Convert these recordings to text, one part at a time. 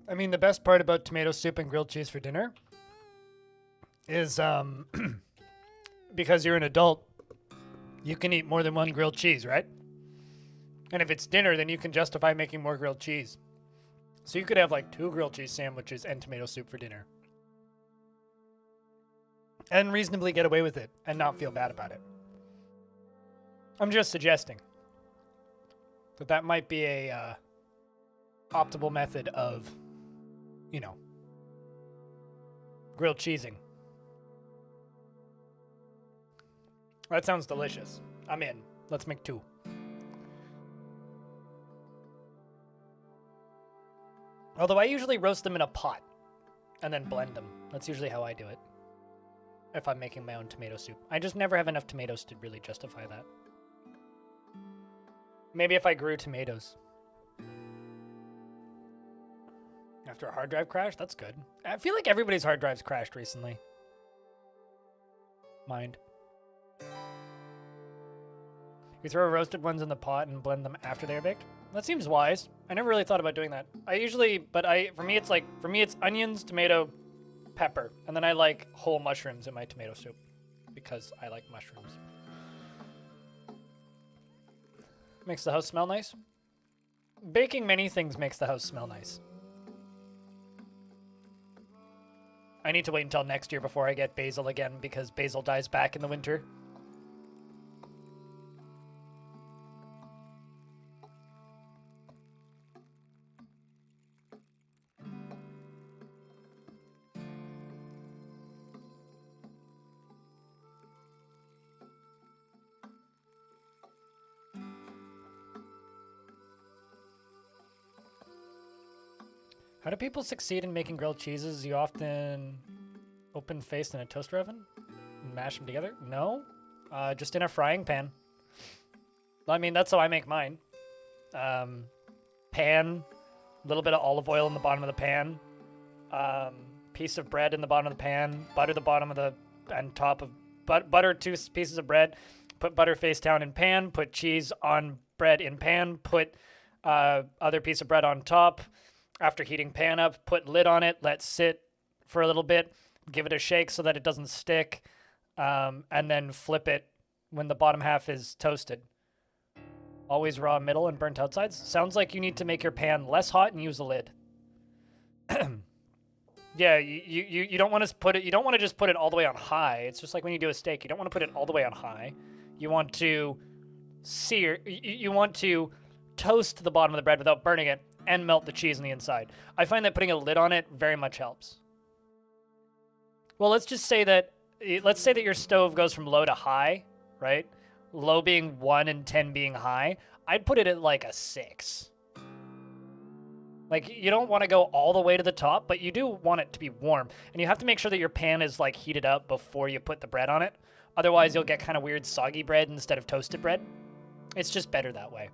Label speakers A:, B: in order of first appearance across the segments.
A: I mean, the best part about tomato soup and grilled cheese for dinner is because you're an adult, you can eat more than one grilled cheese, right? And if it's dinner, then you can justify making more grilled cheese. So you could have like 2 grilled cheese sandwiches and tomato soup for dinner. And reasonably get away with it and not feel bad about it. I'm just suggesting that that might be a optimal method of, you know, grilled cheesing. That sounds delicious. I'm in. Let's make 2. Although I usually roast them in a pot and then blend them. That's usually how I do it. If I'm making my own tomato soup. I just never have enough tomatoes to really justify that. Maybe if I grew tomatoes. After a hard drive crash? That's good. I feel like everybody's hard drives crashed recently. Mind. You throw roasted ones in the pot and blend them after they're baked? That seems wise. I never really thought about doing that. For me it's onions, tomato, pepper, and then I like whole mushrooms in my tomato soup because I like mushrooms. Makes the house smell nice. Baking many things makes the house smell nice. I need to wait until next year before I get basil again because basil dies back in the winter. How do people succeed in making grilled cheeses? You often open-faced in a toaster oven and mash them together? No, just in a frying pan. I mean, that's how I make mine. Pan, a little bit of olive oil in the bottom of the pan, piece of bread in the bottom of the pan, butter the bottom of the and top of butter 2 pieces of bread, put butter face down in pan, put cheese on bread in pan, put other piece of bread on top. After heating pan up, put lid on it, let sit for a little bit, give it a shake so that it doesn't stick, and then flip it when the bottom half is toasted. Always raw middle and burnt outsides. Sounds like you need to make your pan less hot and use a lid. Yeah, you don't want to put it. You don't want to just put it all the way on high. It's just like when you do a steak. You don't want to put it all the way on high. You want to sear. You want to toast the bottom of the bread without burning it and melt the cheese on the inside. I find that putting a lid on it very much helps. Well, let's say that your stove goes from low to high, right? Low being 1 and 10 being high. I'd put it at like a 6. Like, you don't want to go all the way to the top, but you do want it to be warm. And you have to make sure that your pan is like heated up before you put the bread on it. Otherwise, you'll get kind of weird soggy bread instead of toasted bread. It's just better that way.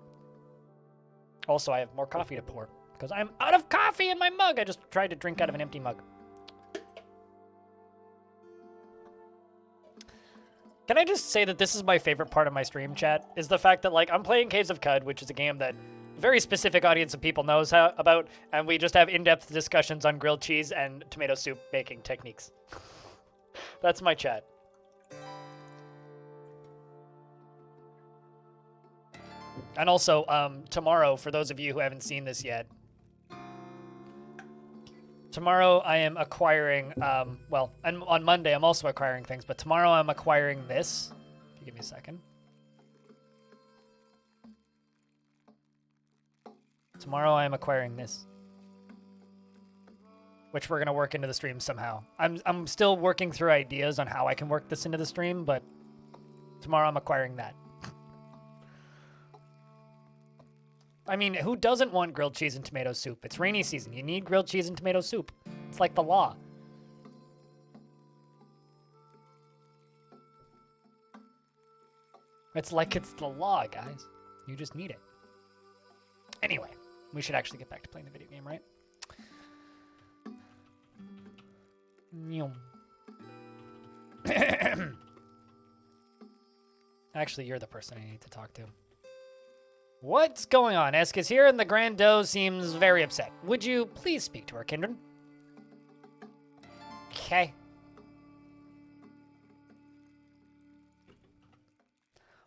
A: Also, I have more coffee to pour because I'm out of coffee in my mug. I just tried to drink out of an empty mug. Can I just say that this is my favorite part of my stream chat? Is the fact that, like, I'm playing Caves of Cud, which is a game that a very specific audience of people knows about, and we just have in-depth discussions on grilled cheese and tomato soup making techniques. That's my chat. And also, tomorrow, for those of you who haven't seen this yet, tomorrow I am acquiring, and on Monday I'm also acquiring things, but tomorrow I'm acquiring this. Give me a second. Tomorrow I am acquiring this, which we're going to work into the stream somehow. I'm still working through ideas on how I can work this into the stream, but tomorrow I'm acquiring that. I mean, who doesn't want grilled cheese and tomato soup? It's rainy season. You need grilled cheese and tomato soup. It's like the law. It's like it's the law, guys. You just need it. Anyway, we should actually get back to playing the video game, right? Actually, you're the person I need to talk to. What's going on? Esk is here, and the Grand Doe seems very upset. Would you please speak to her, Kindred? Okay.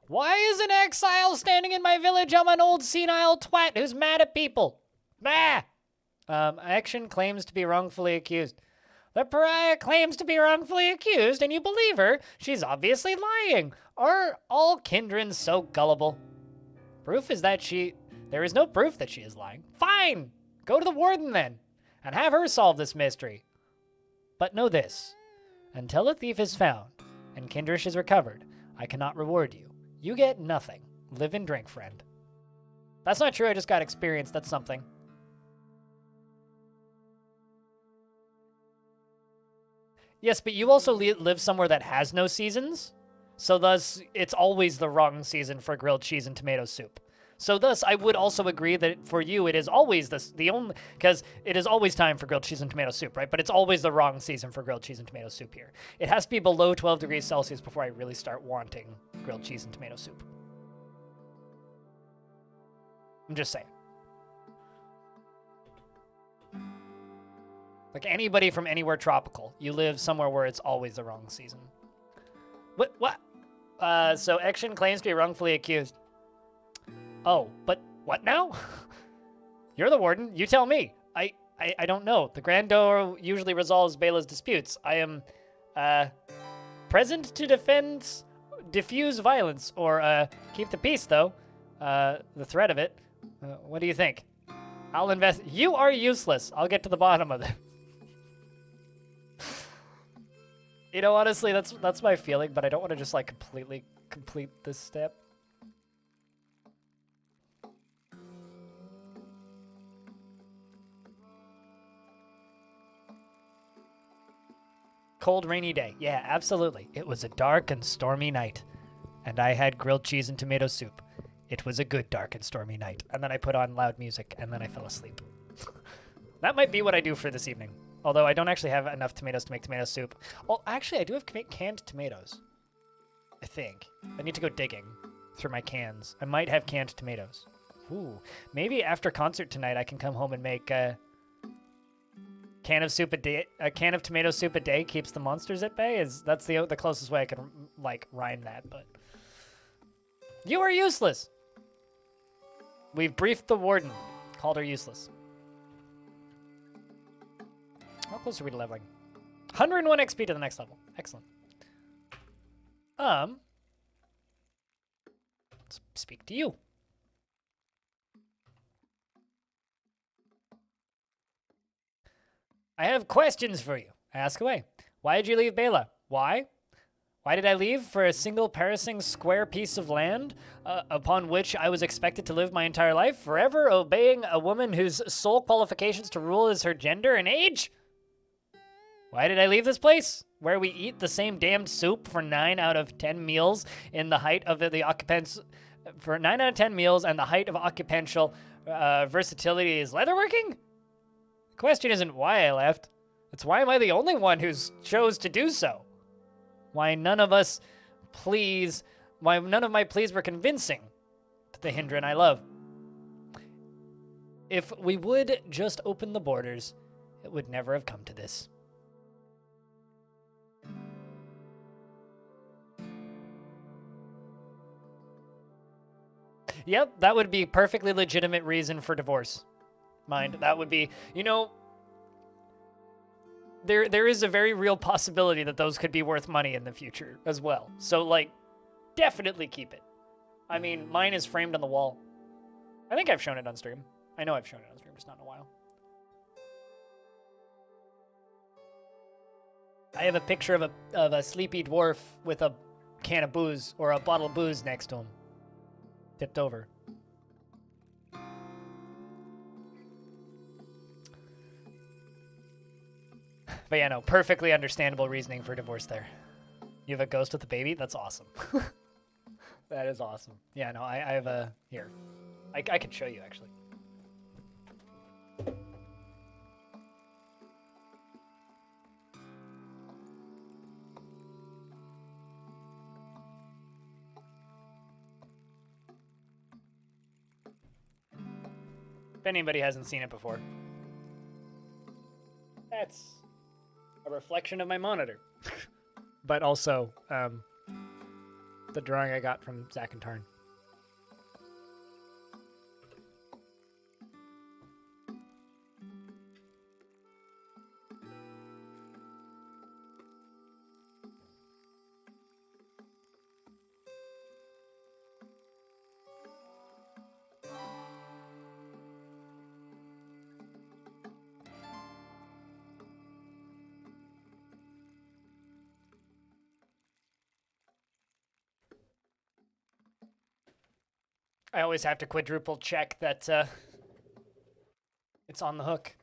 A: Why is an exile standing in my village? I'm an old senile twat who's mad at people. Bah! Action claims to be wrongfully accused. The pariah claims to be wrongfully accused, and you believe her. She's obviously lying. Are all Kindreds so gullible? Proof is that there is no proof that she is lying. Fine! Go to the warden then, and have her solve this mystery. But know this. Until a thief is found, and Kindrish is recovered, I cannot reward you. You get nothing. Live and drink, friend. That's not true, I just got experience, that's something. Yes, but you also live somewhere that has no seasons, so thus it's always the wrong season for grilled cheese and tomato soup. So thus, I would also agree that for you, it is always the only, because it is always time for grilled cheese and tomato soup, right? But it's always the wrong season for grilled cheese and tomato soup here. It has to be below 12 degrees Celsius before I really start wanting grilled cheese and tomato soup. I'm just saying. Like anybody from anywhere tropical, you live somewhere where it's always the wrong season. What? So Action claims to be wrongfully accused. Oh, but what now? You're the warden. You tell me. I don't know. The Grand Doe usually resolves Bela's disputes. I am, present to diffuse violence, or, keep the peace, though. The threat of it. What do you think? I'll invest. You are useless. I'll get to the bottom of it. You know, honestly, that's my feeling, but I don't want to just, like, completely complete this step. Cold, rainy day. Yeah, absolutely. It was a dark and stormy night, and I had grilled cheese and tomato soup. It was a good dark and stormy night. And then I put on loud music, and then I fell asleep. That might be what I do for this evening. Although I don't actually have enough tomatoes to make tomato soup. Well, actually, I do have canned tomatoes. I think. I need to go digging through my cans. I might have canned tomatoes. Ooh. Maybe after concert tonight, I can come home and make a can of soup a day. A can of tomato soup a day keeps the monsters at bay. That's the closest way I can like rhyme that. But you are useless. We've briefed the warden. Called her useless. How close are we to leveling? 101 XP to the next level. Excellent. Let's speak to you. I have questions for you. Ask away. Why did you leave Bela? Why? Why did I leave? For a single perishing square piece of land upon which I was expected to live my entire life, forever obeying a woman whose sole qualifications to rule is her gender and age? Why did I leave this place, where we eat the same damned soup for 9 out of 10 meals in the height of the occupants, for 9 out of 10 meals and the height of occupential versatility is leatherworking? The question isn't why I left. It's why am I the only one who chose to do so? Why none of my pleas were convincing to the Hindran I love. If we would just open the borders, it would never have come to this. Yep, that would be perfectly legitimate reason for divorce. Mind, that would be, you know, there is a very real possibility that those could be worth money in the future as well. So, like, definitely keep it. I mean, mine is framed on the wall. I think I've shown it on stream. I know I've shown it on stream, just not in a while. I have a picture of a sleepy dwarf with a can of booze, or a bottle of booze next to him. Tipped over. But yeah, no, perfectly understandable reasoning for divorce there. You have a ghost with a baby? That's awesome. That is awesome. Yeah, no, I have a... Here. I can show you, actually. if anybody hasn't seen it before. That's a reflection of my monitor. But also, the drawing I got from Zach and Tarn. I always have to quadruple check that it's on the hook.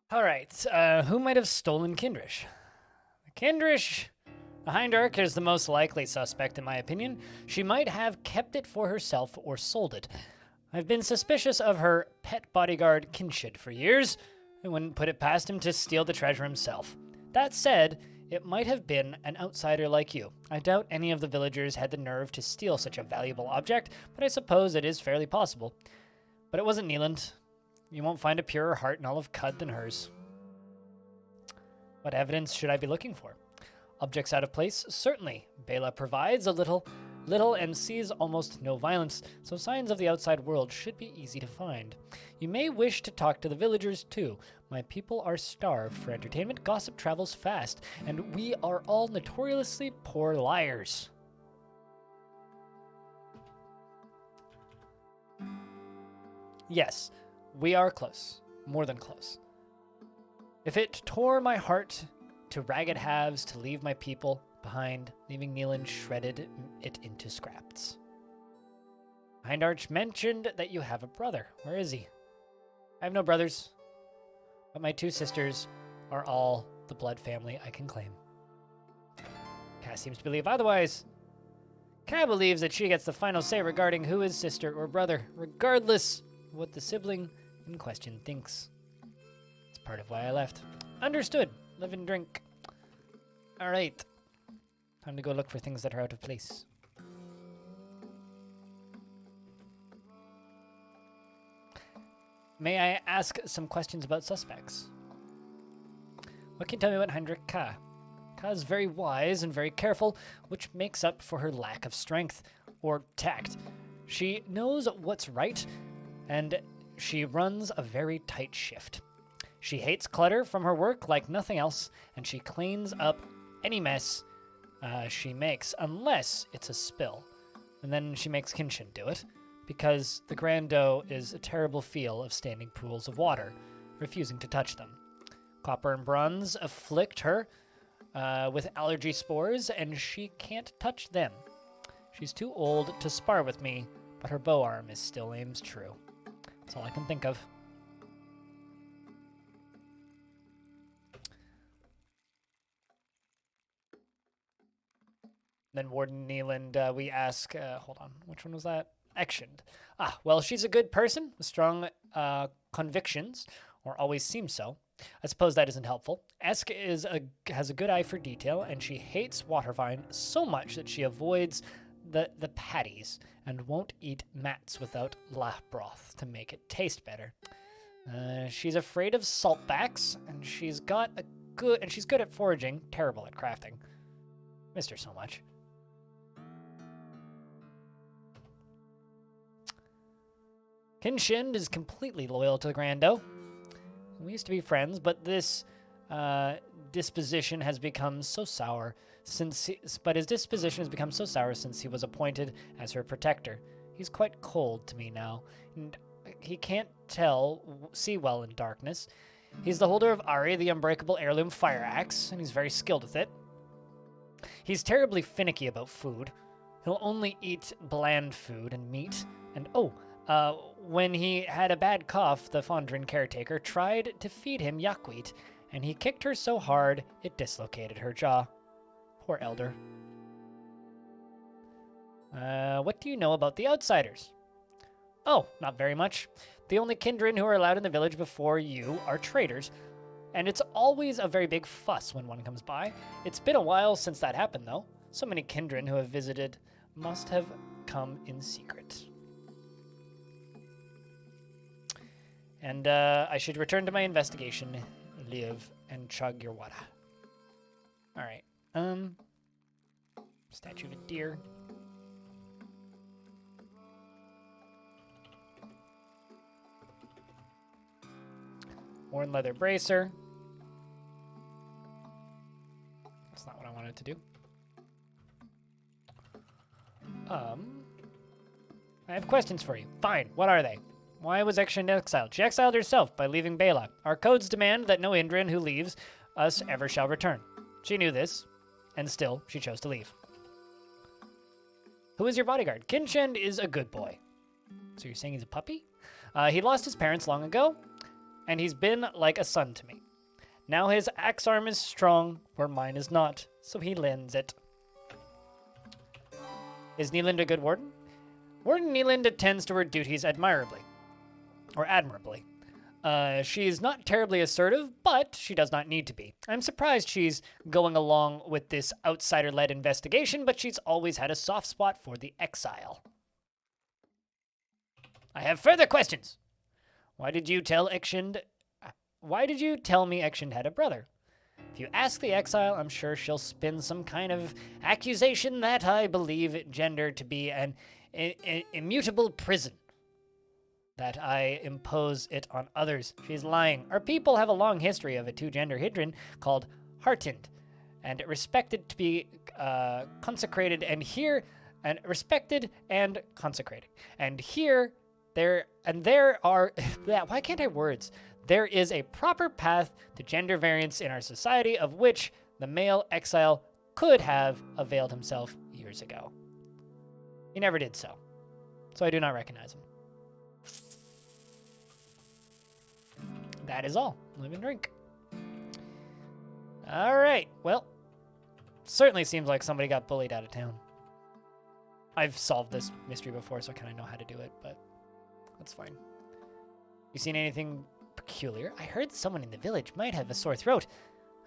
A: All right, who might have stolen Kindrish? Kindrish, the Hindark, is the most likely suspect in my opinion. She might have kept it for herself or sold it. I've been suspicious of her pet bodyguard Kinshid for years. I wouldn't put it past him to steal the treasure himself. That said, it might have been an outsider like you. I doubt any of the villagers had the nerve to steal such a valuable object, but I suppose it is fairly possible. But it wasn't Neeland. You won't find a purer heart in all of Cud than hers. What evidence should I be looking for? Objects out of place? Certainly. Bela provides a little and sees almost no violence, so signs of the outside world should be easy to find. You may wish to talk to the villagers too. My people are starved for entertainment, gossip travels fast, and we are all notoriously poor liars. Yes, we are close. More than close. If it tore my heart to ragged halves to leave my people behind, leaving Neeland shredded it into scraps. Hindarch mentioned that you have a brother. Where is he? I have no brothers, but my two sisters are all the blood family I can claim. Cass seems to believe otherwise. Kat believes that she gets the final say regarding who is sister or brother, regardless of what the sibling in question thinks. It's part of why I left. Understood. Live and drink. All right. Time to go look for things that are out of place. May I ask some questions about suspects? What can you tell me about Heinrich Ka? Ka is very wise and very careful, which makes up for her lack of strength or tact. She knows what's right, and she runs a very tight shift. She hates clutter from her work like nothing else, and she cleans up any mess she makes, unless it's a spill. And then she makes Kinshin do it, because the Grando is a terrible feel of standing pools of water, refusing to touch them. Copper and bronze afflict her with allergy spores, and she can't touch them. She's too old to spar with me, but her bow arm is still aims true. That's all I can think of. Then Warden Neeland, we ask, hold on, which one was that? Actioned. Well, she's a good person with strong convictions, or always seems so. I suppose that isn't helpful. Esk has a good eye for detail, and she hates Watervine so much that she avoids the patties and won't eat mats without lah broth to make it taste better. She's afraid of saltbacks, and she's good at foraging, terrible at crafting. Missed her so much. Kinshind is completely loyal to the Grando. We used to be friends, but this disposition has become so sour since his disposition has become so sour since he was appointed as her protector. He's quite cold to me now, and he can't see well in darkness. He's the holder of Ari, the unbreakable heirloom fire axe, and he's very skilled with it. He's terribly finicky about food. He'll only eat bland food and meat, and when he had a bad cough, the Fondren caretaker tried to feed him yuckweed, and he kicked her so hard it dislocated her jaw. Poor elder. What do you know about the outsiders? Oh, not very much. The only kindred who are allowed in the village before you are traders, and it's always a very big fuss when one comes by. It's been a while since that happened, though. So many kindred who have visited must have come in secret. And I should return to my investigation, live, and chug your water. All right. Statue of a deer. Worn leather bracer. That's not what I wanted to do. I have questions for you. Fine. What are they? Why was Extion exiled? She exiled herself by leaving Bela. Our codes demand that no Indrian who leaves us ever shall return. She knew this, and still she chose to leave. Who is your bodyguard? Kinshend is a good boy. So you're saying he's a puppy? He lost his parents long ago, and he's been like a son to me. Now his axe arm is strong, where mine is not, so he lends it. Is Neeland a good warden? Warden Neeland attends to her duties admirably. Or admirably. She's not terribly assertive, but she does not need to be. I'm surprised she's going along with this outsider-led investigation, but she's always had a soft spot for the exile. I have further questions. Why did you tell me Extion had a brother? If you ask the exile, I'm sure she'll spin some kind of accusation that I believe gender to be an immutable prison. That I impose it on others. She's lying. Our people have a long history of a two-gender hydran called Heartend, and respected to be consecrated, and here, and respected and consecrated. And here, there are, why can't I words? There is a proper path to gender variance in our society of which the male exile could have availed himself years ago. He never did so I do not recognize him. That is all. Live and drink. All right. Well, certainly seems like somebody got bullied out of town. I've solved this mystery before, so I kind of know how to do it, but that's fine. You seen anything peculiar? I heard someone in the village might have a sore throat.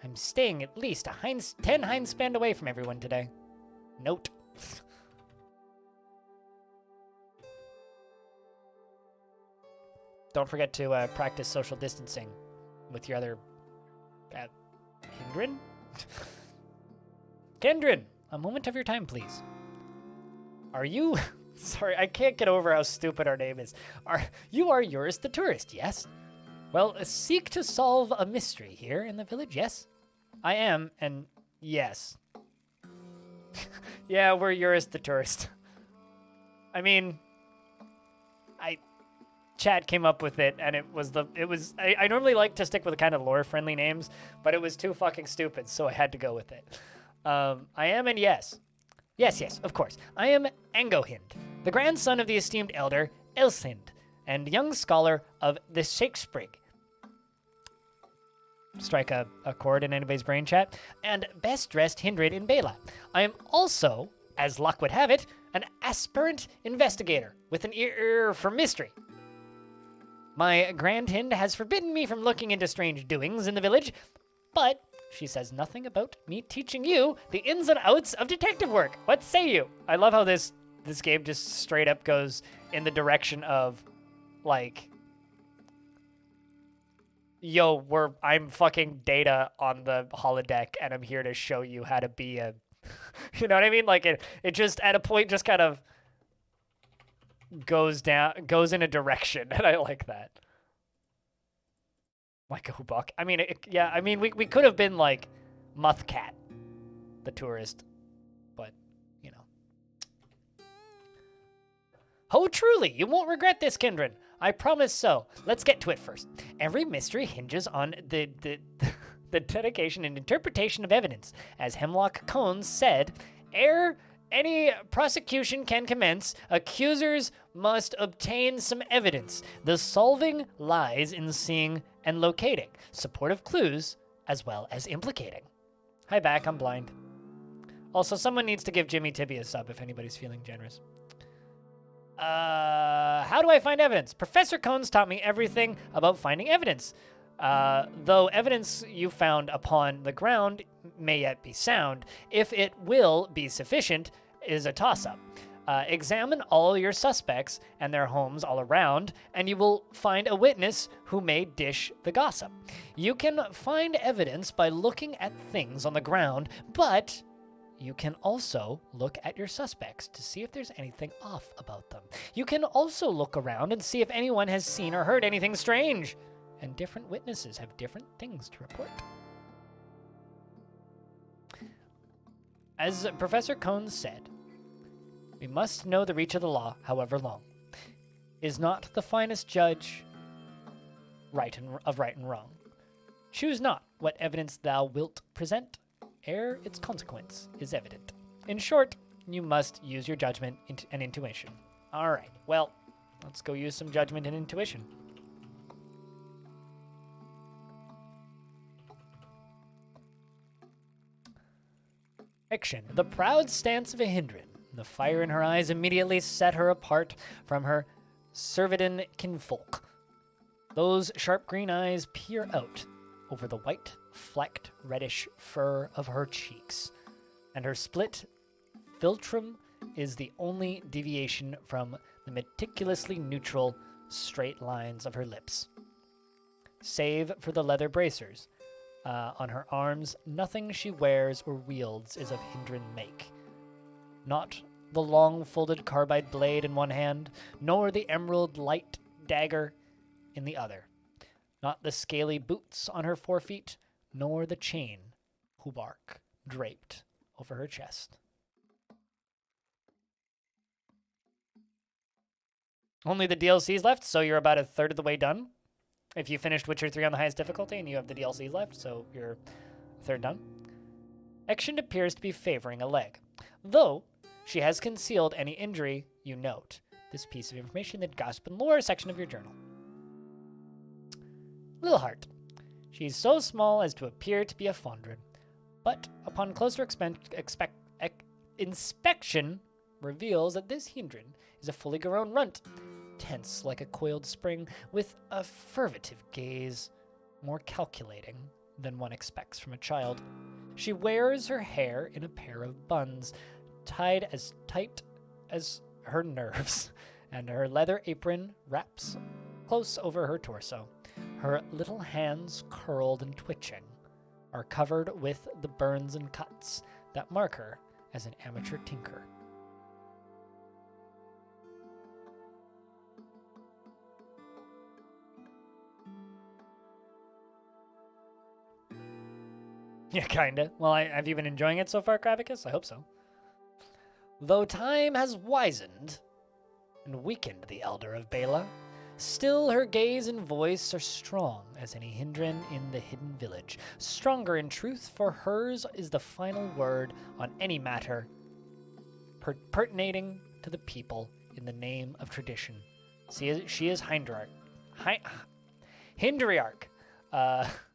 A: I'm staying at least 10 Heinz span away from everyone today. Note. Don't forget to practice social distancing with your other... Hindrin? Kendrin, a moment of your time, please. Are you... Sorry, I can't get over how stupid our name is. You are Eurus the tourist, yes? Well, seek to solve a mystery here in the village, yes? I am, and yes. Yeah, we're Eurus the tourist. I mean... Chat came up with it, and I normally like to stick with kind of lore-friendly names, but it was too fucking stupid, so I had to go with it. I am, and yes. Yes, of course. I am Angohind, the grandson of the esteemed elder Elsind, and young scholar of the Shakesprig. Strike a chord in anybody's brain chat. And best-dressed Hindred in Bela. I am also, as luck would have it, an aspirant investigator with an ear for mystery. My Grand Hind has forbidden me from looking into strange doings in the village, but she says nothing about me teaching you the ins and outs of detective work. What say you? I love how this game just straight up goes in the direction of, like, yo, I'm fucking Data on the holodeck, and I'm here to show you how to be a, you know what I mean? Like, it just, at a point, just kind of goes in a direction, and I like that. Like a Hubak. I mean, we could have been like Muthcat, the tourist, but, you know. Oh, truly, you won't regret this, Kindred. I promise so. Let's get to it first. Every mystery hinges on the dedication and interpretation of evidence. As Hemlock Cones said, ere any prosecution can commence, accusers must obtain some evidence. The solving lies in seeing and locating supportive clues as well as implicating. Hi back, I'm blind. Also, someone needs to give Jimmy Tibby a sub if anybody's feeling generous. How do I find evidence? Professor Cones taught me everything about finding evidence. Though evidence you found upon the ground may yet be sound, if it will be sufficient is a toss-up. Examine all your suspects and their homes all around, and you will find a witness who may dish the gossip. You can find evidence by looking at things on the ground, but you can also look at your suspects to see if there's anything off about them. You can also look around and see if anyone has seen or heard anything strange. And different witnesses have different things to report. As Professor Cohn said, we must know the reach of the law, however long. Is not the finest judge of right and wrong. Choose not what evidence thou wilt present, ere its consequence is evident. In short, you must use your judgment and intuition. All right, well, let's go use some judgment and intuition. Fiction. The proud stance of a Hindran. The fire in her eyes immediately set her apart from her Servidan kinfolk. Those sharp green eyes peer out over the white, flecked, reddish fur of her cheeks, and her split philtrum is the only deviation from the meticulously neutral, straight lines of her lips. Save for the leather bracers on her arms, nothing she wears or wields is of Hindran make. Not the long folded carbide blade in one hand, nor the emerald light dagger in the other. Not the scaly boots on her forefeet, nor the chain hauberk draped over her chest. Only the DLC's left, so you're about a third of the way done. If you finished Witcher 3 on the highest difficulty and you have the DLC left, so you're a third done. Action appears to be favoring a leg, though she has concealed any injury you note. This piece of information in the gossip and lore section of your journal. Little heart. She's so small as to appear to be a fondren, but upon closer inspection reveals that this Hindran is a fully grown runt, tense like a coiled spring, with a furtive gaze, more calculating than one expects from a child. She wears her hair in a pair of buns, tied as tight as her nerves, and her leather apron wraps close over her torso. Her little hands, curled and twitching, are covered with the burns and cuts that mark her as an amateur tinker. Yeah, kinda. Well, have you been enjoying it so far, Kravicus? I hope so. Though time has wizened and weakened the elder of Bela, still her gaze and voice are strong as any Hindran in the hidden village. Stronger in truth, for hers is the final word on any matter pertaining to the people in the name of tradition. She is Hindriarch. Hindriarch.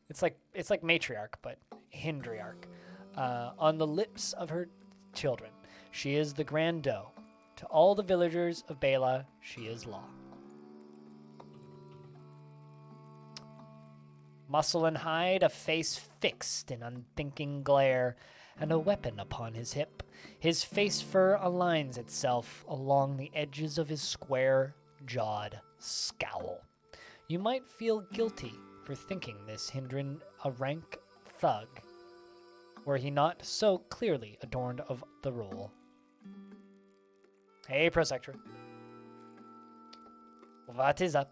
A: It's like matriarch, but Hindriarch. On the lips of her children, she is the grand doe. To all the villagers of Bela, she is law. Muscle and hide, a face fixed in unthinking glare, and a weapon upon his hip. His face fur aligns itself along the edges of his square-jawed scowl. You might feel guilty for thinking this Hindran a rank thug, were he not so clearly adorned of the role. Hey, Prosector. What is up?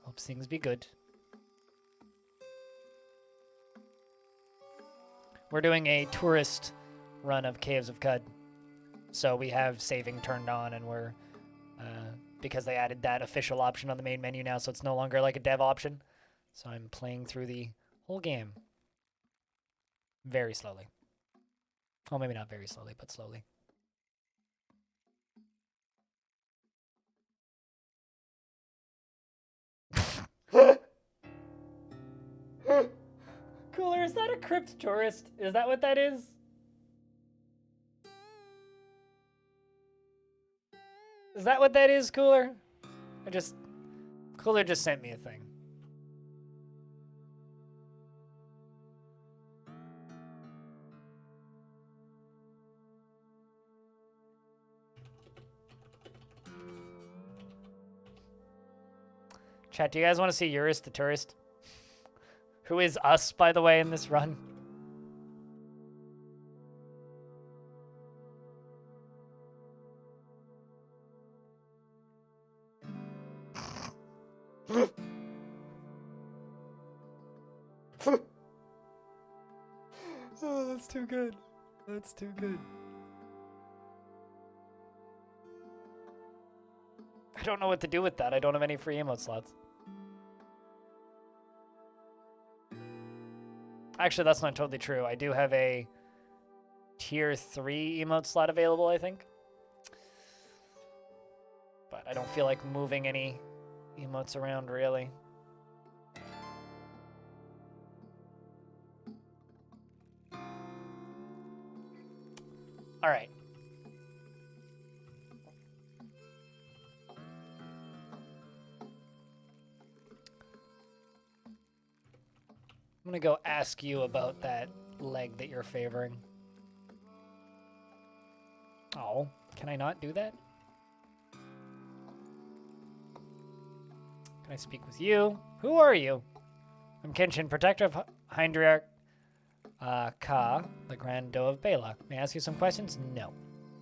A: Hope things be good. We're doing a tourist run of Caves of Cud. So we have saving turned on, and we're, because they added that official option on the main menu now, so it's no longer like a dev option. So I'm playing through the whole game very slowly. Well, maybe not very slowly, but slowly. Cooler, is that a crypt tourist? Is that what that is? Is that what that is, Cooler? Cooler just sent me a thing. Chat, do you guys want to see Eurus the tourist? Who is us, by the way, in this run? Oh, that's too good. That's too good. I don't know what to do with that. I don't have any free emote slots. Actually, that's not totally true. I do have a tier 3 emote slot available, I think. But I don't feel like moving any emotes around, really. All right. I'm gonna go ask you about that leg that you're favoring. Oh, can I not do that? Can I speak with you? Who are you? I'm Kenshin, protector of Hindriarch Ka, the Grand Doe of Bela. May I ask you some questions? No.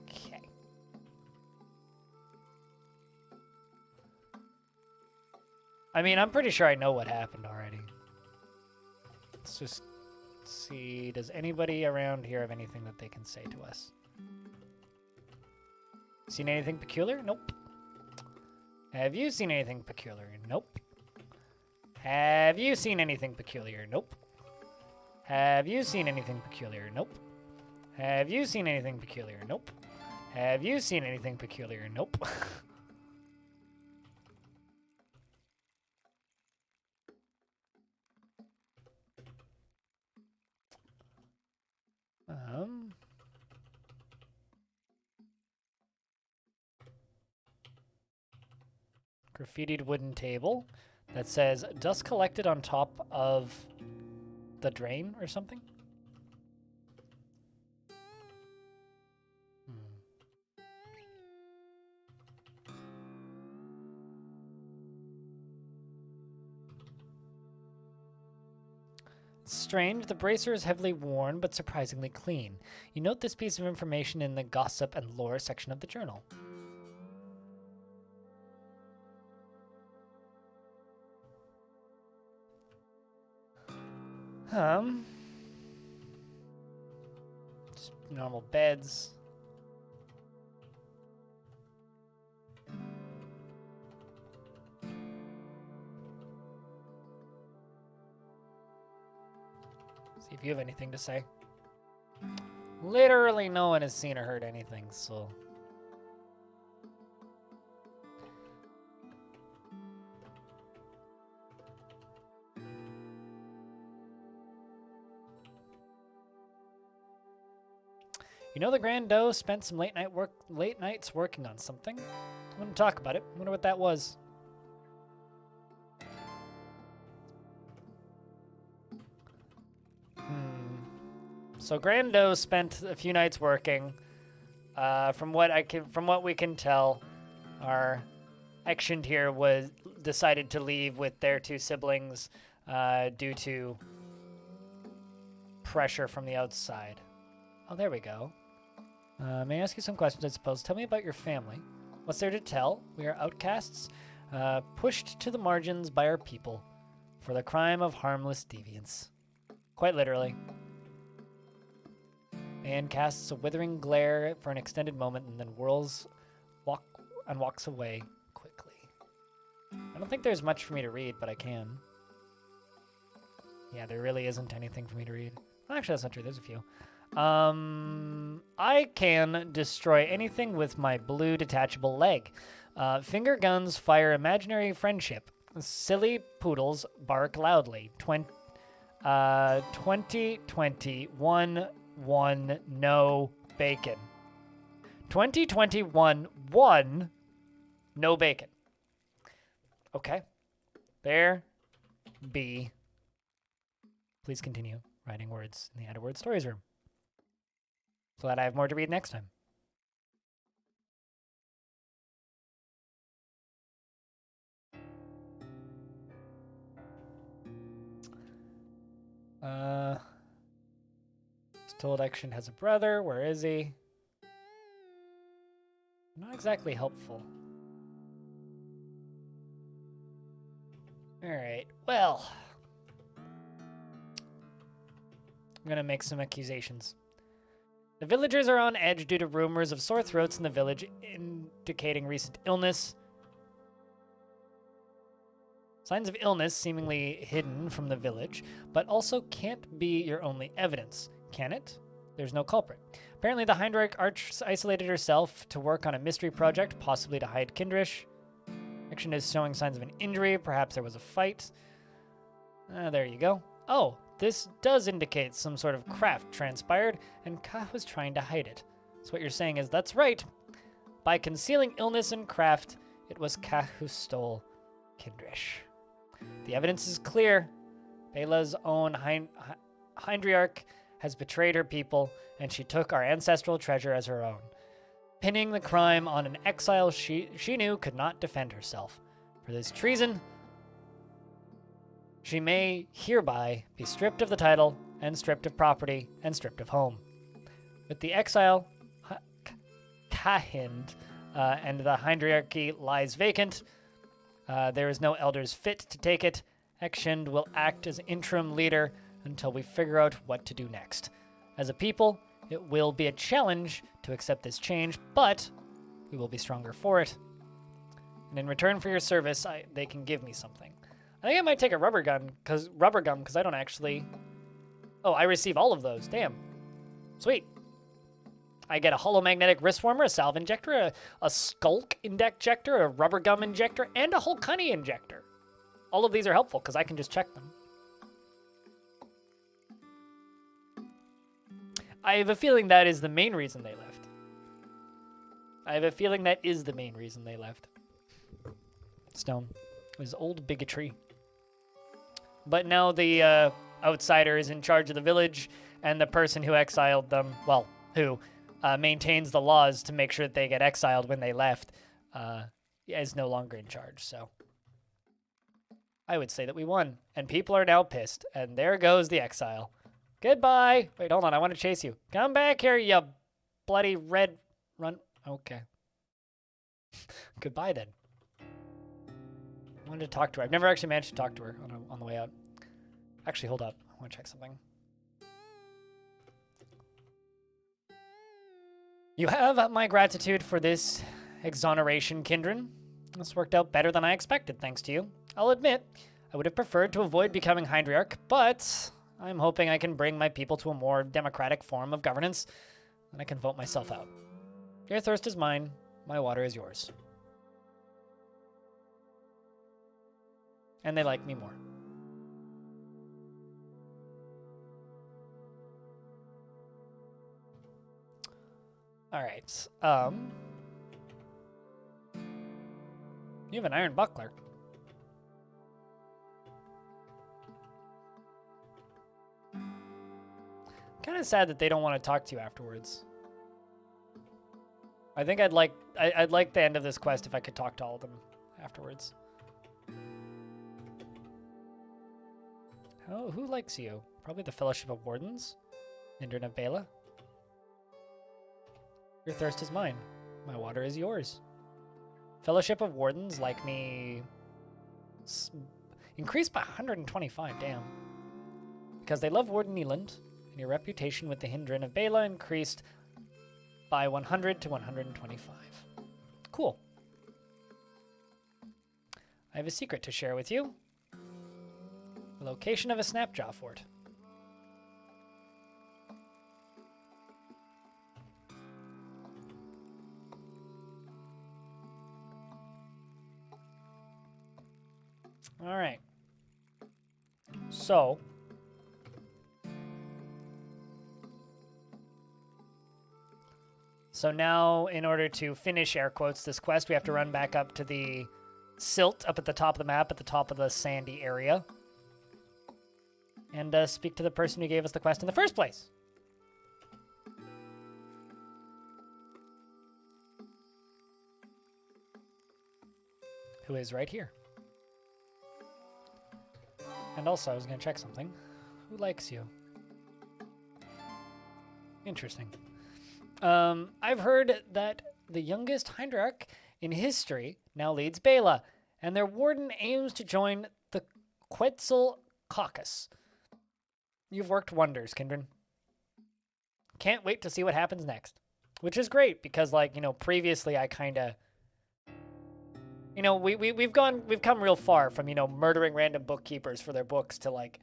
A: Okay. I mean, I'm pretty sure I know what happened already. Let's just see. Does anybody around here have anything that they can say to us? Seen anything peculiar? Nope. Have you seen anything peculiar? Nope. Have you seen anything peculiar? Nope. Have you seen anything peculiar? Nope. Have you seen anything peculiar? Nope. Have you seen anything peculiar? Nope. Graffitied wooden table that says dust collected on top of the drain or something. Strange, the bracer is heavily worn but surprisingly clean. You note this piece of information in the gossip and lore section of the journal. Just normal beds. See if you have anything to say. Literally no one has seen or heard anything, so... You know, the Grand Doe spent some late nights working on something. I want to talk about it. I wonder what that was. So Grand Doe spent a few nights working. From what we can tell, our action here was decided to leave with their 2 siblings due to pressure from the outside. Oh, there we go. May I ask you some questions, I suppose? Tell me about your family. What's there to tell? We are outcasts, pushed to the margins by our people for the crime of harmless deviance. Quite literally. Man casts a withering glare for an extended moment and then walks away quickly. I don't think there's much for me to read, but I can. Yeah, there really isn't anything for me to read. Well, actually, that's not true. There's a few. I can destroy anything with my blue detachable leg. Finger guns fire imaginary friendship. Silly poodles bark loudly. 2021 1 no bacon. 2021 1 no bacon. Okay. There be. Please continue writing words in the Added Word Stories room, so that I have more to read next time. Told Action has a brother. Where is he? Not exactly helpful. Alright, well. I'm gonna make some accusations. The villagers are on edge due to rumors of sore throats in the village indicating recent illness. Signs of illness seemingly hidden from the village, but also can't be your only evidence, can it? There's no culprit. Apparently the Heinrich Arch isolated herself to work on a mystery project, possibly to hide Kindrish. Action is showing signs of an injury, perhaps there was a fight. There you go. Oh, this does indicate some sort of craft transpired, and Ka was trying to hide it. So what you're saying is, that's right. By concealing illness and craft, it was Ka who stole Kindrish. The evidence is clear. Bela's own Heinriarch has betrayed her people, and she took our ancestral treasure as her own, pinning the crime on an exile she knew could not defend herself. For this treason, she may hereby be stripped of the title, and stripped of property, and stripped of home. With the exile, Kahind, and the Heinriarchy lies vacant, there is no elders fit to take it. Ekshind will act as interim leader until we figure out what to do next. As a people, it will be a challenge to accept this change, but we will be stronger for it. And in return for your service, they can give me something. I think I might take a rubber gum because I don't actually. Oh, I receive all of those. Damn. Sweet. I get a holomagnetic wrist warmer, a salve injector, a skulk injector, a rubber gum injector, and a Holcunny injector. All of these are helpful because I can just check them. I have a feeling that is the main reason they left. Stone. It was old bigotry. But now the outsider is in charge of the village, and the person who exiled them, well, who maintains the laws to make sure that they get exiled when they left, is no longer in charge. So I would say that we won, and people are now pissed, and there goes the exile. Goodbye. Wait, hold on. I want to chase you. Come back here, you bloody red run. Okay. Goodbye, then. I wanted to talk to her. I've never actually managed to talk to her on the way out. Actually, hold up. I want to check something. You have my gratitude for this exoneration, Kindred. This worked out better than I expected, thanks to you. I'll admit, I would have preferred to avoid becoming Heinriarch, but I'm hoping I can bring my people to a more democratic form of governance, and I can vote myself out. Your thirst is mine, my water is yours. And they like me more. All right. You have an iron buckler. Kind of sad that they don't want to talk to you afterwards. I think I'd like the end of this quest if I could talk to all of them afterwards. Oh, who likes you? Probably the Fellowship of Wardens? Indrin of Bela? Your thirst is mine. My water is yours. Fellowship of Wardens like me... increased by 125, damn. Because they love Warden Eland, and your reputation with the Hindrin of Bela increased by 100 to 125. Cool. I have a secret to share with you. The location of a snapjaw fort. All right. So now, in order to finish, air quotes, this quest, we have to run back up to the silt up at the top of the map, at the top of the sandy area. And speak to the person who gave us the quest in the first place. Who is right here. And also, I was going to check something. Who likes you? Interesting. I've heard that the youngest Hydrarch in history now leads Bela, and their warden aims to join the Quetzal Caucus. You've worked wonders, Kindred. Can't wait to see what happens next. Which is great, because, like, you know, previously I kind of... You know, we've come real far from, you know, murdering random bookkeepers for their books to, like,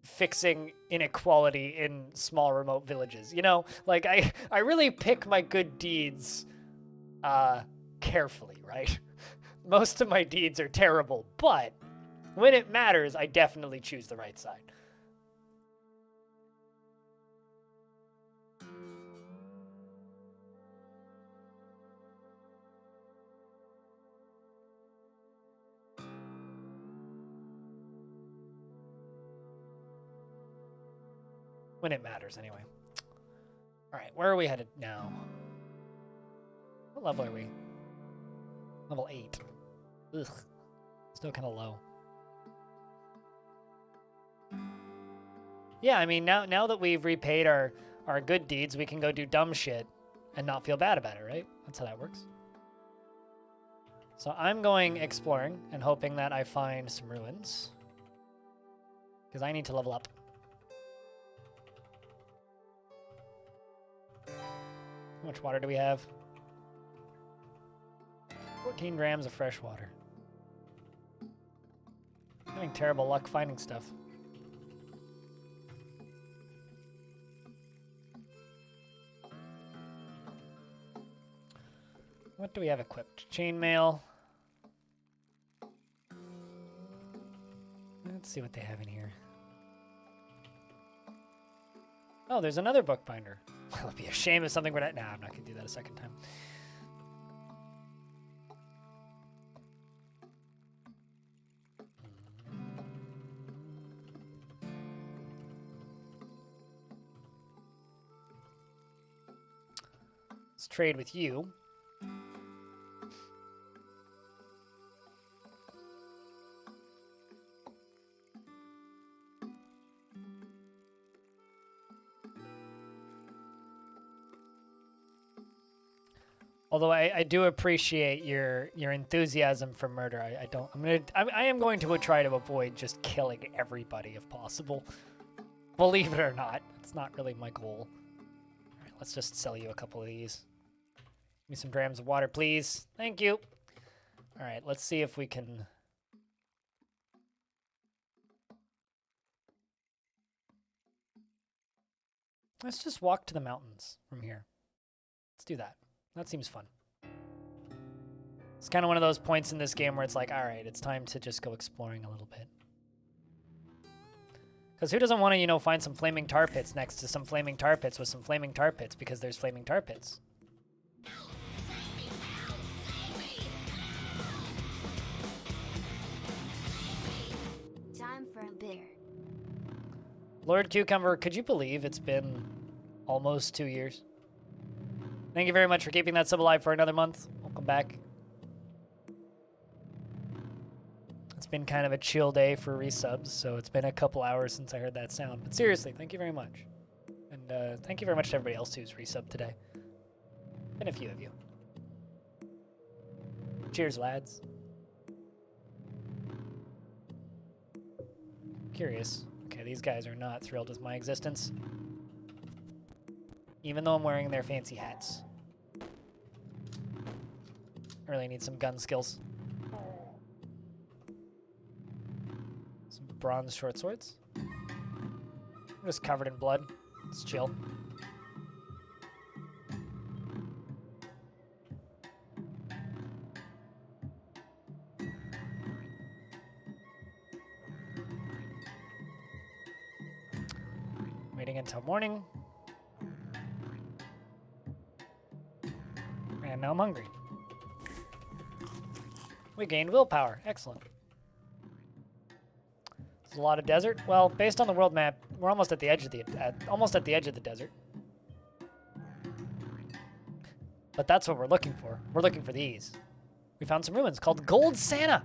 A: fixing inequality in small remote villages. You know, like, I really pick my good deeds carefully, right? Most of my deeds are terrible, but when it matters, I definitely choose the right side. When it matters, anyway. All right, where are we headed now? What level are we? Level 8. Ugh. Still kind of low. Yeah, I mean, now that we've repaid our good deeds, we can go do dumb shit and not feel bad about it, right? That's how that works. So I'm going exploring and hoping that I find some ruins. Because I need to level up. How much water do we have? 14 grams of fresh water. Having terrible luck finding stuff. What do we have equipped? Chainmail. Let's see what they have in here. Oh, there's another bookbinder. Well, it'd be a shame if something were not... Nah, I'm not going to do that a second time. Let's trade with you. Although I do appreciate your enthusiasm for murder. I am going to try to avoid just killing everybody if possible. Believe it or not, it's not really my goal. All right, let's just sell you a couple of these. Give me some grams of water, please. Thank you. All right, let's see if we can... Let's just walk to the mountains from here. Let's do that. That seems fun. It's kind of one of those points in this game where it's like, all right, it's time to just go exploring a little bit. Because who doesn't want to, you know, find some flaming tar pits next to some flaming tar pits with some flaming tar pits because there's flaming tar pits?
B: Time for a beer.
A: Lord Cucumber, could you believe it's been almost 2 years? Thank you very much for keeping that sub alive for another month. Welcome back. It's been kind of a chill day for resubs, so it's been a couple hours since I heard that sound. But seriously, thank you very much. And thank you very much to everybody else who's resubbed today. And a few of you. Cheers, lads. Curious. Okay, these guys are not thrilled with my existence. Even though I'm wearing their fancy hats. I really need some gun skills. Some bronze short swords. I'm just covered in blood. It's chill. Waiting until morning. And now I'm hungry. We gained willpower. Excellent. There's a lot of desert. Well, based on the world map, we're almost at the edge of the desert. But that's what we're looking for. We're looking for these. We found some ruins called Gold Santa.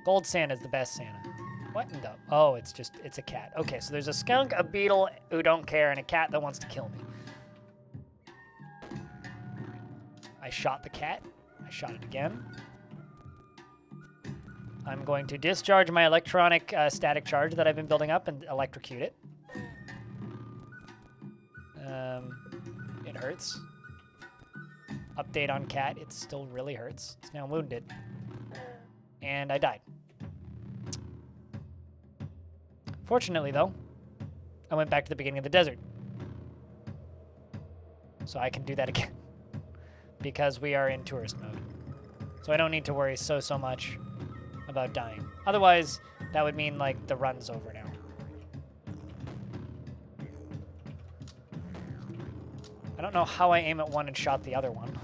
A: Gold Santa is the best Santa. What in the? Oh, it's a cat. Okay, so there's a skunk, a beetle who don't care, and a cat that wants to kill me. I shot the cat. I shot it again. I'm going to discharge my electronic static charge that I've been building up and electrocute it. It hurts. Update on cat. It still really hurts. It's now wounded. And I died. Fortunately, though, I went back to the beginning of the desert. So I can do that again. Because we are in tourist mode. So I don't need to worry so much about dying. Otherwise, that would mean, like, the run's over now. I don't know how I aim at one and shot the other one.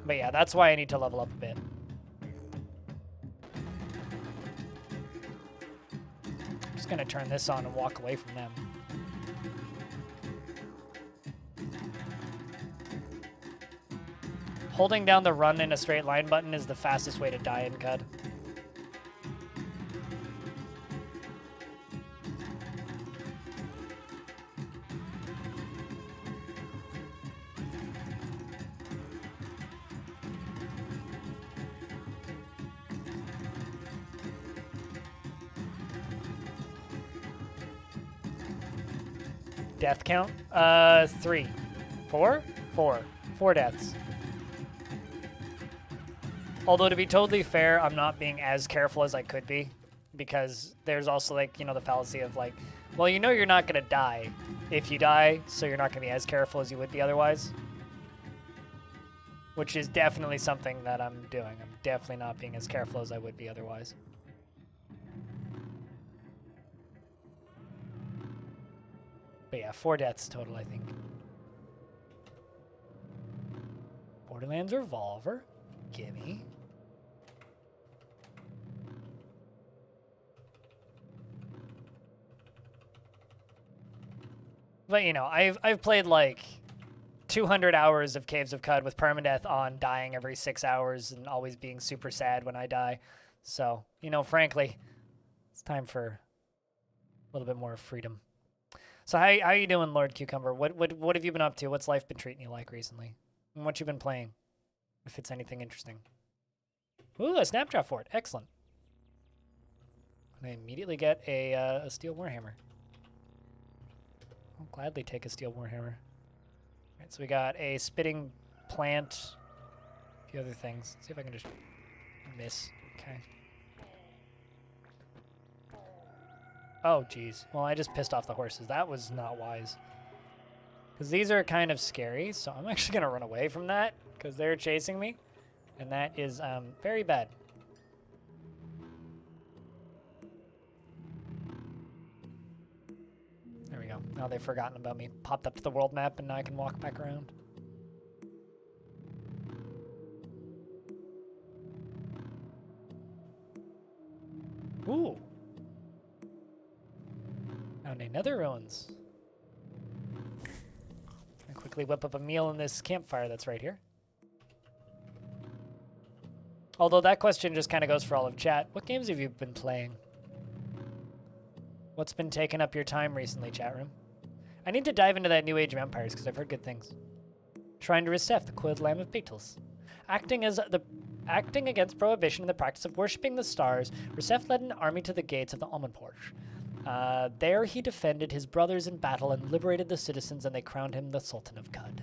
A: But yeah, that's why I need to level up a bit. I'm just gonna turn this on and walk away from them. Holding down the run in a straight line button is the fastest way to die in CUD. Death count? 3. 4? 4. 4 deaths. Although, to be totally fair, I'm not being as careful as I could be. Because there's also, like, you know, the fallacy of, like, well, you know you're not going to die if you die, so you're not going to be as careful as you would be otherwise. Which is definitely something that I'm doing. I'm definitely not being as careful as I would be otherwise. But yeah, 4 deaths total, I think. Borderlands Revolver. Gimme. But you know, I've played like 200 hours of Caves of Cud with permadeath on, dying every 6 hours and always being super sad when I die. So, you know, frankly, it's time for a little bit more freedom. So how you doing, Lord Cucumber? What have you been up to? What's life been treating you like recently? And what you been playing? If it's anything interesting. Ooh, a snapshot fort. Excellent. And I immediately get a steel warhammer. I'll gladly take a steel warhammer. Alright, so we got a spitting plant, a few other things. Let's see if I can just miss. Okay. Oh, geez. Well, I just pissed off the horses. That was not wise. Because these are kind of scary, so I'm actually going to run away from that, because they're chasing me. And that is very bad. There we go. Now they've forgotten about me. Popped up to the world map, and now I can walk back around. Ooh. Found another ruins. Gonna quickly whip up a meal in this campfire that's right here. Although that question just kind of goes for all of chat. What games have you been playing? What's been taking up your time recently, chat room? I need to dive into that New Age of Empires because I've heard good things. Trying to Recef, the Coiled Lamb of Beetles. Acting against prohibition and the practice of worshipping the stars, Recef led an army to the gates of the Almanporch. There he defended his brothers in battle and liberated the citizens, and they crowned him the Sultan of Cud.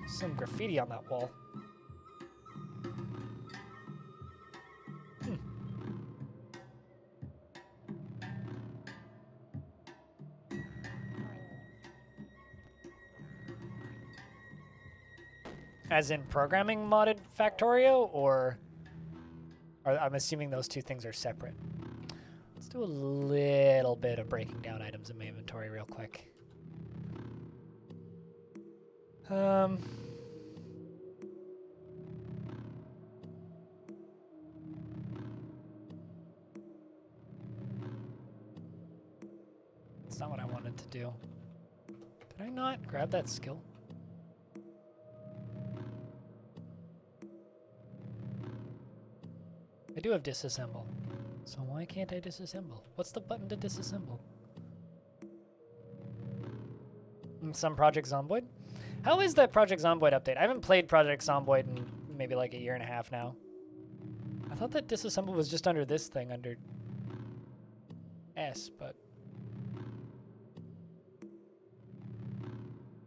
A: Some graffiti on that wall. As in programming modded Factorio, or I'm assuming those two things are separate. Let's do a little bit of breaking down items in my inventory real quick. That's not what I wanted to do. Did I not grab that skill? I do have disassemble. So why can't I disassemble? What's the button to disassemble? Some Project Zomboid? How is that Project Zomboid update? I haven't played Project Zomboid in maybe like a year and a half now. I thought that disassemble was just under this thing, under S, but...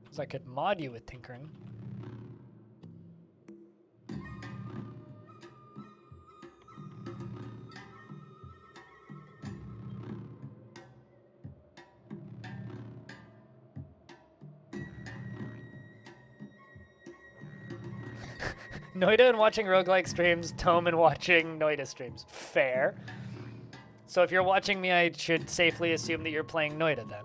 A: Because I could mod you with tinkering. Noida and watching roguelike streams, Tome and watching Noida streams. Fair. So if you're watching me, I should safely assume that you're playing Noida then.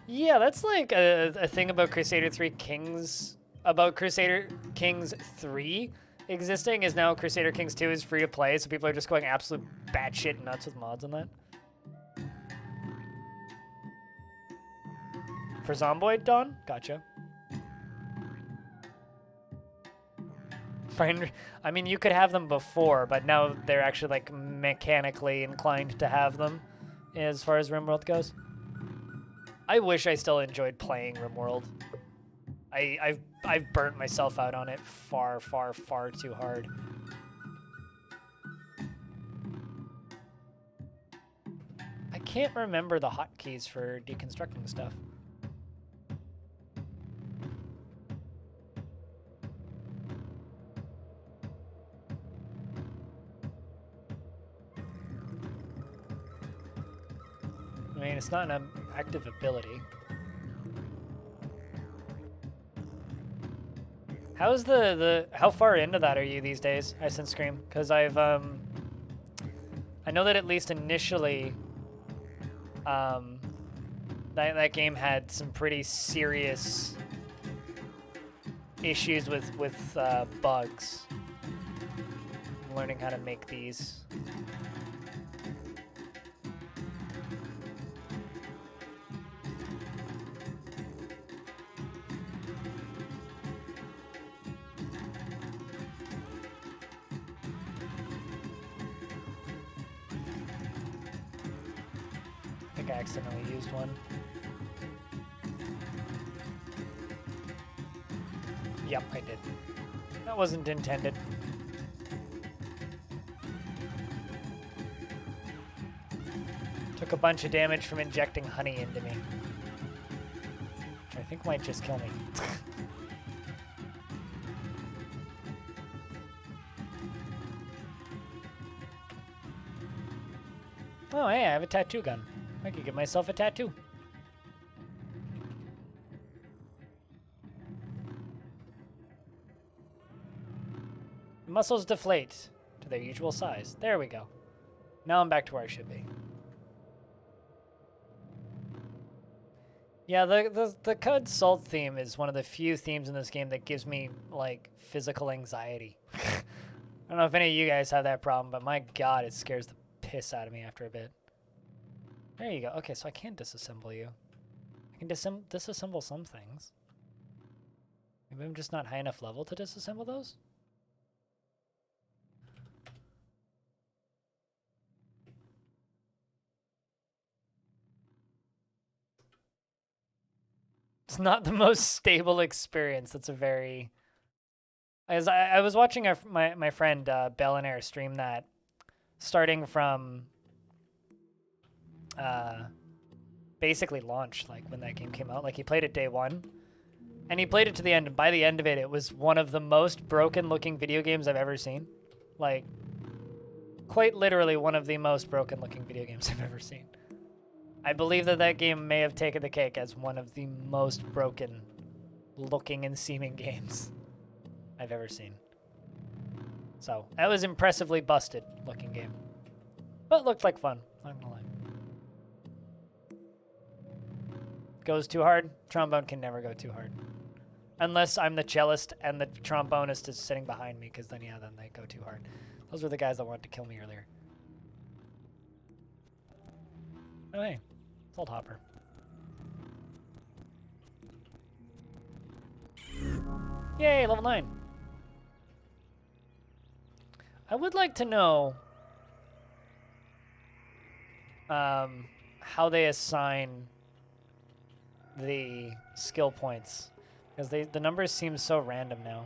A: Yeah, that's like a thing about Crusader 3 Kings. About Crusader Kings 3 existing is now Crusader Kings 2 is free to play, so people are just going absolute batshit nuts with mods on that. For Zomboid, Dawn? Gotcha. Fine. I mean, you could have them before, but now they're actually like mechanically inclined to have them as far as RimWorld goes. I wish I still enjoyed playing RimWorld. I've burnt myself out on it far, far, far too hard. I can't remember the hotkeys for deconstructing stuff. I mean, it's not an active ability. How's how far into that are you these days, Ice and Scream? Because I know that at least initially, that game had some pretty serious issues with bugs. I'm learning how to make these. I accidentally used one. Yep, I did. That wasn't intended. Took a bunch of damage from injecting honey into me. Which I think might just kill me. Oh, hey, I have a tattoo gun. I could give myself a tattoo. Muscles deflate to their usual size. There we go. Now I'm back to where I should be. Yeah, the Cud Salt theme is one of the few themes in this game that gives me, like, physical anxiety. I don't know if any of you guys have that problem, but my god, it scares the piss out of me after a bit. There you go. Okay, so I can disassemble you. I can disassemble some things. Maybe I'm just not high enough level to disassemble those? It's not the most stable experience. That's a very... As I was watching my friend Bellinair stream that, starting from... basically launch, like when that game came out. Like he played it day one and he played it to the end, and by the end of it, it was one of the most broken looking video games I've ever seen. Like quite literally one of the most broken looking video games I've ever seen. I believe that game may have taken the cake as one of the most broken looking and seeming games I've ever seen. So that was impressively busted looking game, but looked like fun, not gonna lie. Goes too hard. Trombone can never go too hard. Unless I'm the cellist and the trombonist is sitting behind me, because then, yeah, then they go too hard. Those were the guys that wanted to kill me earlier. Oh, hey. It's old Hopper. Yay, level 9. I would like to know how they assign the skill points, because the numbers seem so random now.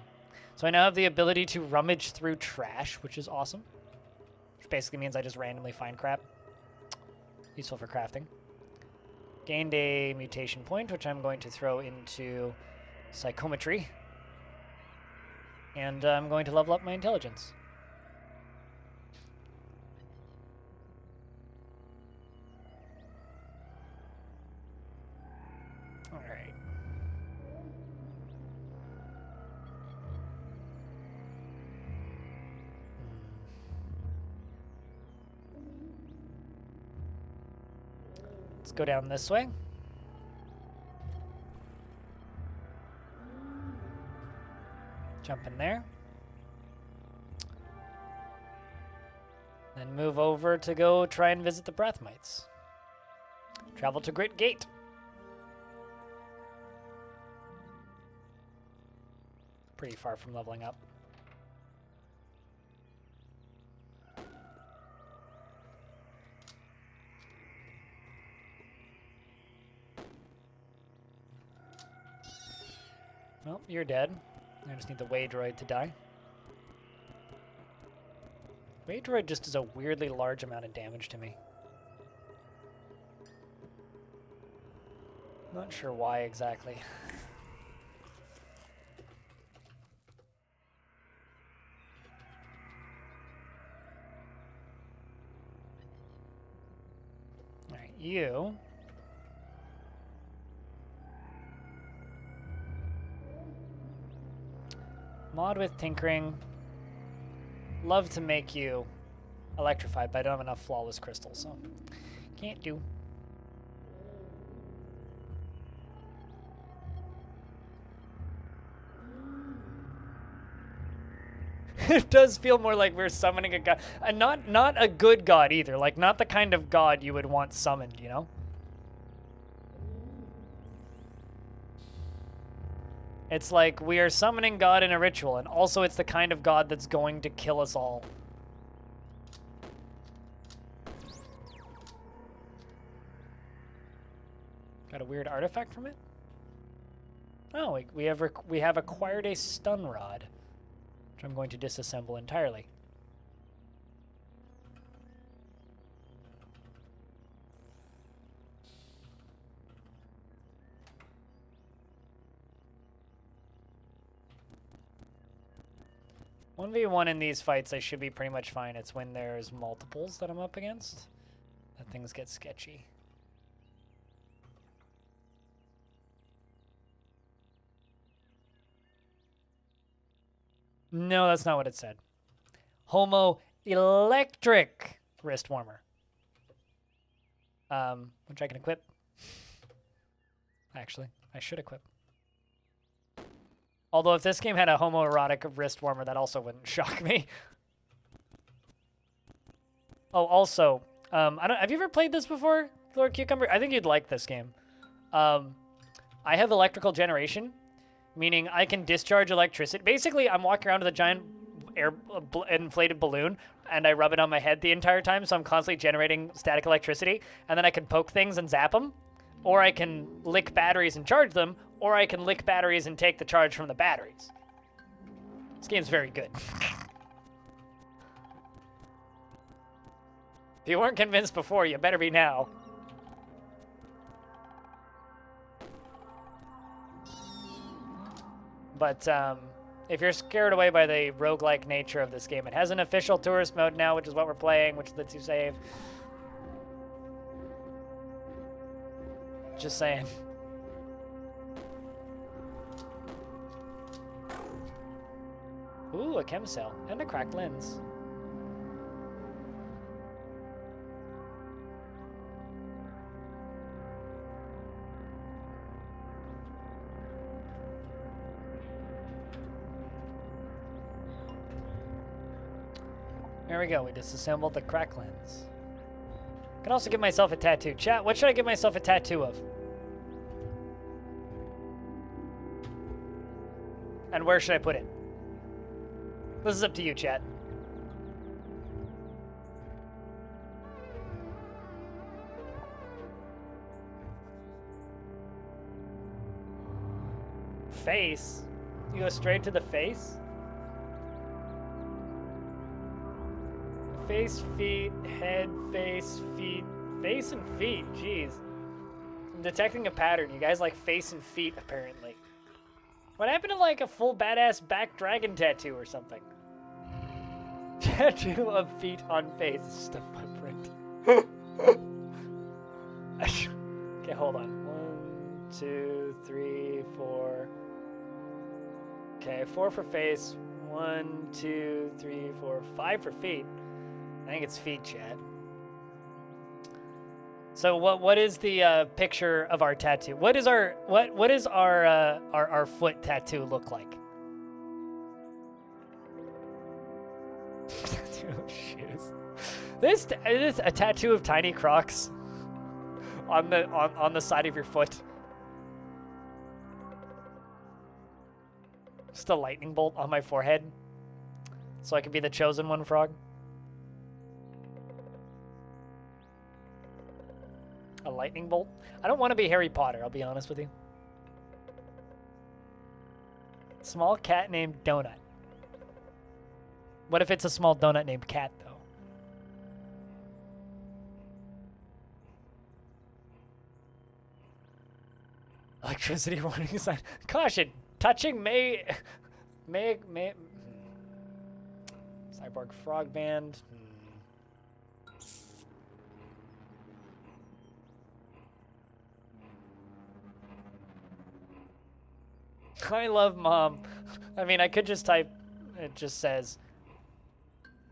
A: So I now have the ability to rummage through trash, which is awesome. Which basically means I just randomly find crap. Useful for crafting. Gained a mutation point, which I'm going to throw into psychometry. And I'm going to level up my intelligence. All right. Let's go down this way. Jump in there. Then move over to go try and visit the Breathmites. Travel to Grit Gate. Pretty far from leveling up. Well, you're dead. I just need the way droid to die. Way droid just does a weirdly large amount of damage to me. Not sure why exactly. Alright, you. Mod with tinkering. Love to make you electrified, but I don't have enough flawless crystals, so can't do. It does feel more like we're summoning a god, and not a good god either. Like not the kind of god you would want summoned, you know? It's like we are summoning God in a ritual, and also it's the kind of God that's going to kill us all. Got a weird artifact from it? Oh, we have acquired a stun rod, which I'm going to disassemble entirely. One v one in these fights, I should be pretty much fine. It's when there's multiples that I'm up against that things get sketchy. No, that's not what it said. Homo electric wrist warmer. Which I can equip. Actually, I should equip. Although if this game had a homoerotic wrist warmer, that also wouldn't shock me. Oh, also, have you ever played this before, Lord Cucumber? I think you'd like this game. I have electrical generation, meaning I can discharge electricity. Basically, I'm walking around with a giant inflated balloon, and I rub it on my head the entire time, so I'm constantly generating static electricity, and then I can poke things and zap them, or I can lick batteries and charge them, or I can lick batteries and take the charge from the batteries. This game's very good. If you weren't convinced before, you better be now. But if you're scared away by the roguelike nature of this game, it has an official tourist mode now, which is what we're playing, which lets you save. Just saying. Ooh, a chem cell and a cracked lens. There we go, we disassembled the crack lens. I can also give myself a tattoo. Chat, what should I give myself a tattoo of? And where should I put it? This is up to you, chat. Face? You go straight to the face? Face, feet, head, face, feet. Face and feet, jeez. I'm detecting a pattern. You guys like face and feet, apparently. What happened to like a full badass back dragon tattoo or something? Tattoo of feet on face. It's just a footprint. Okay, hold on. 1, 2, 3, 4. Okay, 4 for face. 1, 2, 3, 4, 5 for feet. I think it's feet, chat. So what is the picture of our tattoo? What is our our foot tattoo look like? Tattoo of shoes. This is a tattoo of tiny Crocs on the side of your foot. Just a lightning bolt on my forehead, so I could be the chosen one, frog. A lightning bolt? I don't want to be Harry Potter, I'll be honest with you. Small cat named Donut. What if it's a small donut named Cat, though? Electricity warning sign. Caution! Touching may... Cyborg Frog Band. I love Mom. I mean, I could just type, it just says,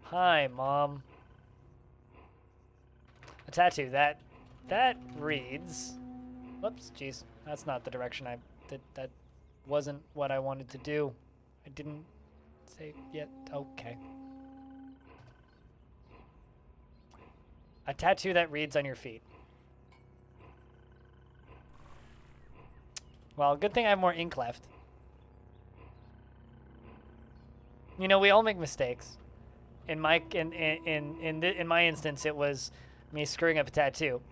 A: "Hi, Mom." A tattoo, that reads, whoops, jeez, that's not the direction that wasn't what I wanted to do. I didn't say yet, okay. A tattoo that reads on your feet. Well, good thing I have more ink left. You know, we all make mistakes. In my instance, it was me screwing up a tattoo.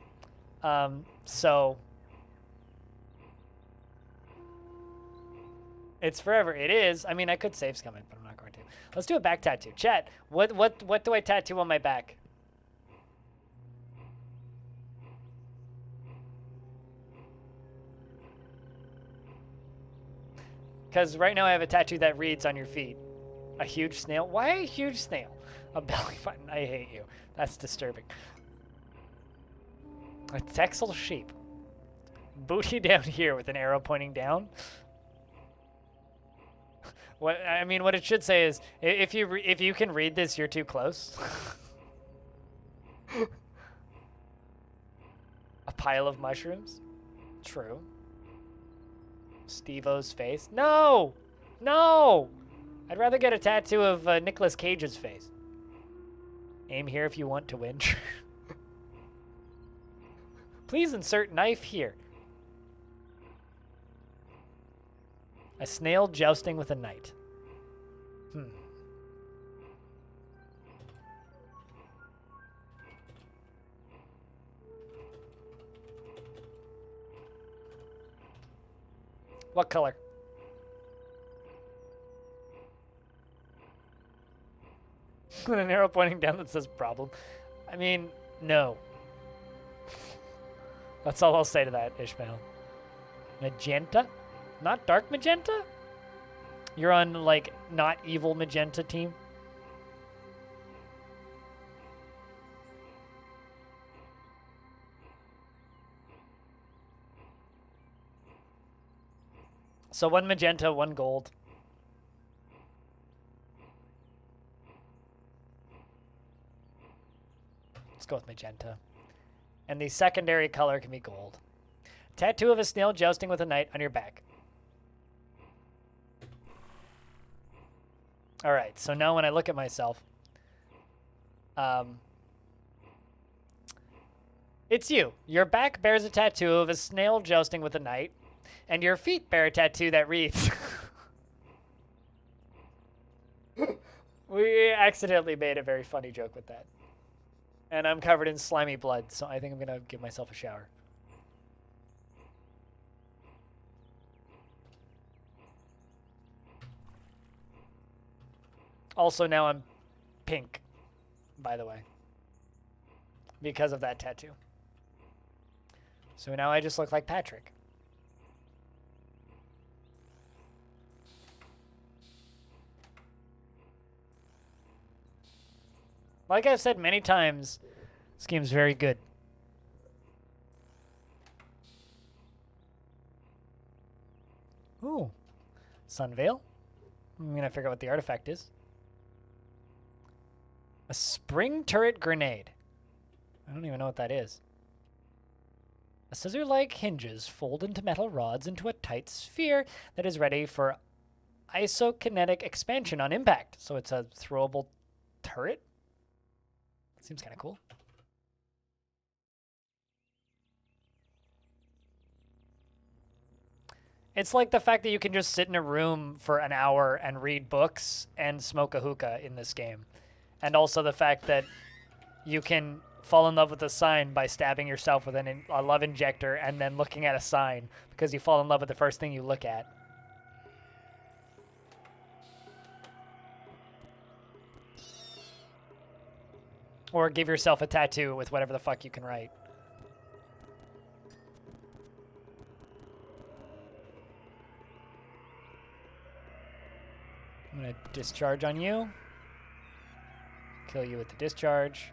A: So it's forever. It is. I mean, I could save scum it, but I'm not going to. Let's do a back tattoo. Chat. What do I tattoo on my back? Because right now I have a tattoo that reads on your feet. A huge snail? Why a huge snail? A belly button. I hate you. That's disturbing. A Texel sheep. Booty down here with an arrow pointing down. What I mean, what it should say is, if you can read this, you're too close. A pile of mushrooms. True. Steve-O's face. No! No! I'd rather get a tattoo of Nicolas Cage's face. Aim here if you want to win. Please insert knife here. A snail jousting with a knight. What color? With an arrow pointing down that says problem. I mean, no. That's all I'll say to that, Ishmael. Magenta? Not dark magenta? You're on, like, not evil magenta team? So 1 magenta, 1 gold. Let's go with magenta. And the secondary color can be gold. Tattoo of a snail jousting with a knight on your back. All right, so now when I look at myself, it's you. Your back bears a tattoo of a snail jousting with a knight, and your feet bear a tattoo that reads... We accidentally made a very funny joke with that. And I'm covered in slimy blood, so I think I'm going to give myself a shower. Also, now I'm pink, by the way, because of that tattoo. So now I just look like Patrick. Like I've said many times, this game's very good. Ooh, Sunveil. I'm gonna figure out what the artifact is. A spring turret grenade. I don't even know what that is. A scissor-like hinges fold into metal rods into a tight sphere that is ready for isokinetic expansion on impact. So it's a throwable turret? Seems kind of cool. It's like the fact that you can just sit in a room for an hour and read books and smoke a hookah in this game. And also the fact that you can fall in love with a sign by stabbing yourself with a love injector and then looking at a sign because you fall in love with the first thing you look at. Or give yourself a tattoo with whatever the fuck you can write. I'm gonna discharge on you. Kill you with the discharge.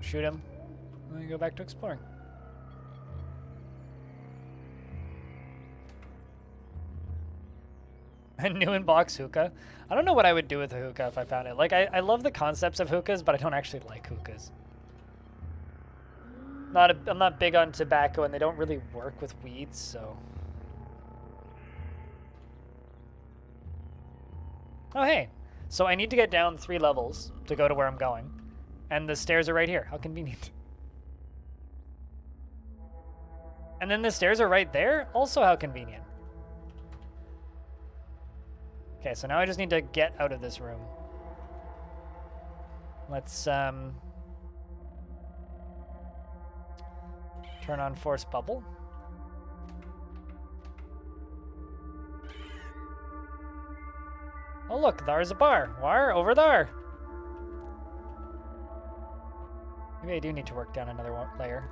A: Shoot him. Let me go back to exploring. A new in-box hookah. I don't know what I would do with a hookah if I found it. Like, I love the concepts of hookahs, but I don't actually like hookahs. I'm not big on tobacco, and they don't really work with weeds, so... Oh, hey. So I need to get down 3 levels to go to where I'm going. And the stairs are right here. How convenient. And then the stairs are right there? Also how convenient. Okay, so now I just need to get out of this room. Let's, turn on Force Bubble. Oh look, there's a bar. Where? Over there. Maybe I do need to work down another layer.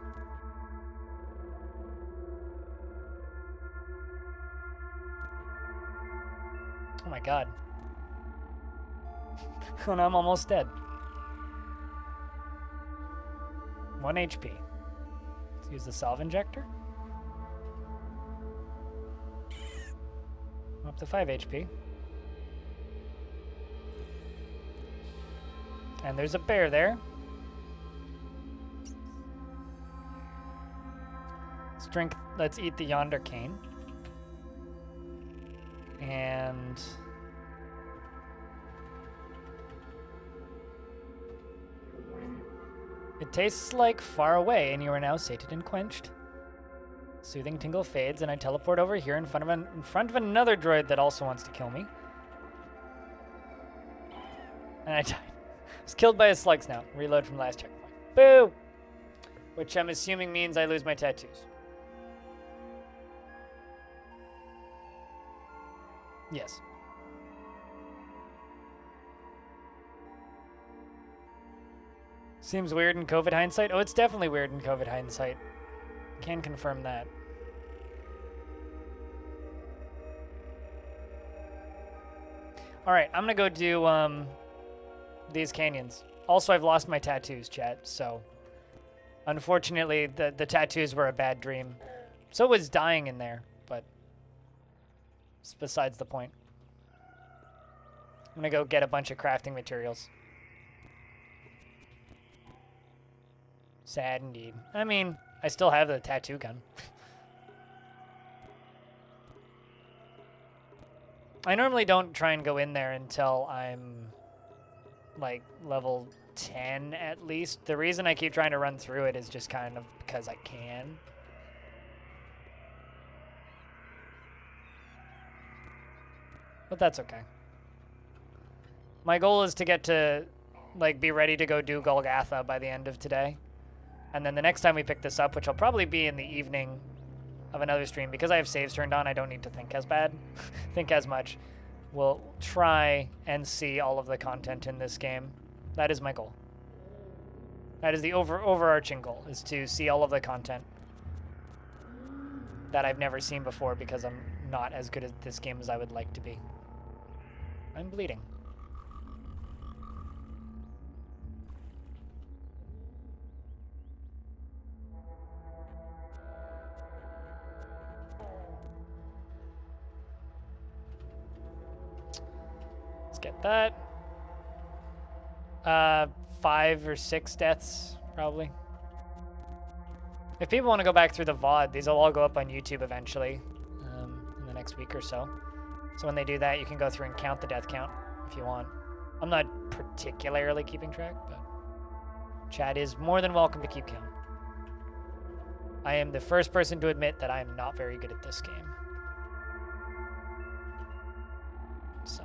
A: Oh my god. And I'm almost dead. 1 HP. Let's use the salve injector. I'm up to 5 HP. And there's a bear there. Let's eat the yonder cane. And it tastes like far away, and you are now sated and quenched. Soothing tingle fades, and I teleport over here in front of another droid that also wants to kill me. And I died. I was killed by a slug snout. Reload from last checkpoint. Boo! Which I'm assuming means I lose my tattoos. Yes. Seems weird in COVID hindsight. Oh, it's definitely weird in COVID hindsight. Can confirm that. All right, I'm gonna go do these canyons. Also, I've lost my tattoos, chat. So, unfortunately, the tattoos were a bad dream. So was dying in there, but it's besides the point. I'm gonna go get a bunch of crafting materials. Sad indeed. I mean, I still have the tattoo gun. I normally don't try and go in there until I'm like level 10 at least. The reason I keep trying to run through it is just kind of because I can. But that's okay. My goal is to get to, like, be ready to go do Golgotha by the end of today. And then the next time we pick this up, which will probably be in the evening of another stream, because I have saves turned on, I don't need to think as much. We'll try and see all of the content in this game. That is my goal. That is the overarching goal, is to see all of the content that I've never seen before, because I'm not as good at this game as I would like to be. I'm bleeding. Let's get that. 5 or 6 deaths, probably. If people want to go back through the VOD, these will all go up on YouTube eventually, in the next week or so. So when they do that, you can go through and count the death count if you want. I'm not particularly keeping track, but chat is more than welcome to keep count. I am the first person to admit that I am not very good at this game. So.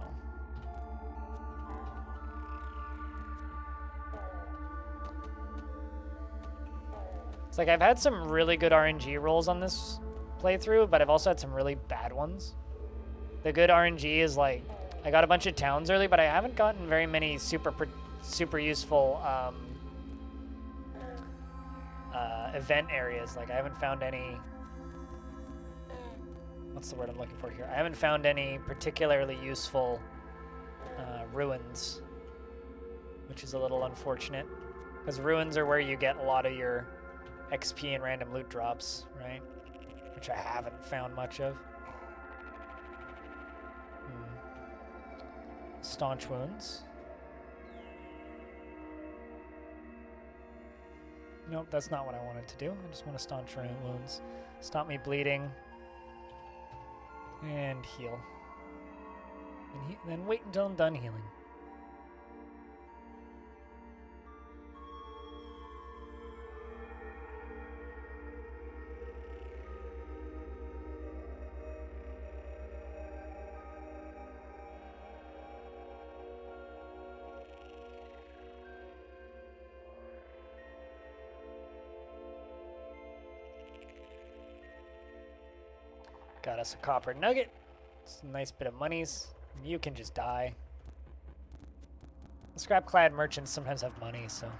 A: It's like I've had some really good RNG rolls on this playthrough, but I've also had some really bad ones. The good RNG is like, I got a bunch of towns early, but I haven't gotten very many super useful event areas. Like I haven't found any, what's the word I'm looking for here? I haven't found any particularly useful ruins, which is a little unfortunate, because ruins are where you get a lot of your XP and random loot drops, right? Which I haven't found much of. Staunch wounds. Nope, that's not what I wanted to do. I just want to staunch wounds. Stop me bleeding. And heal. And then wait until I'm done healing. Got us a copper nugget. It's a nice bit of monies. You can just die. Scrap-clad merchants sometimes have money, so.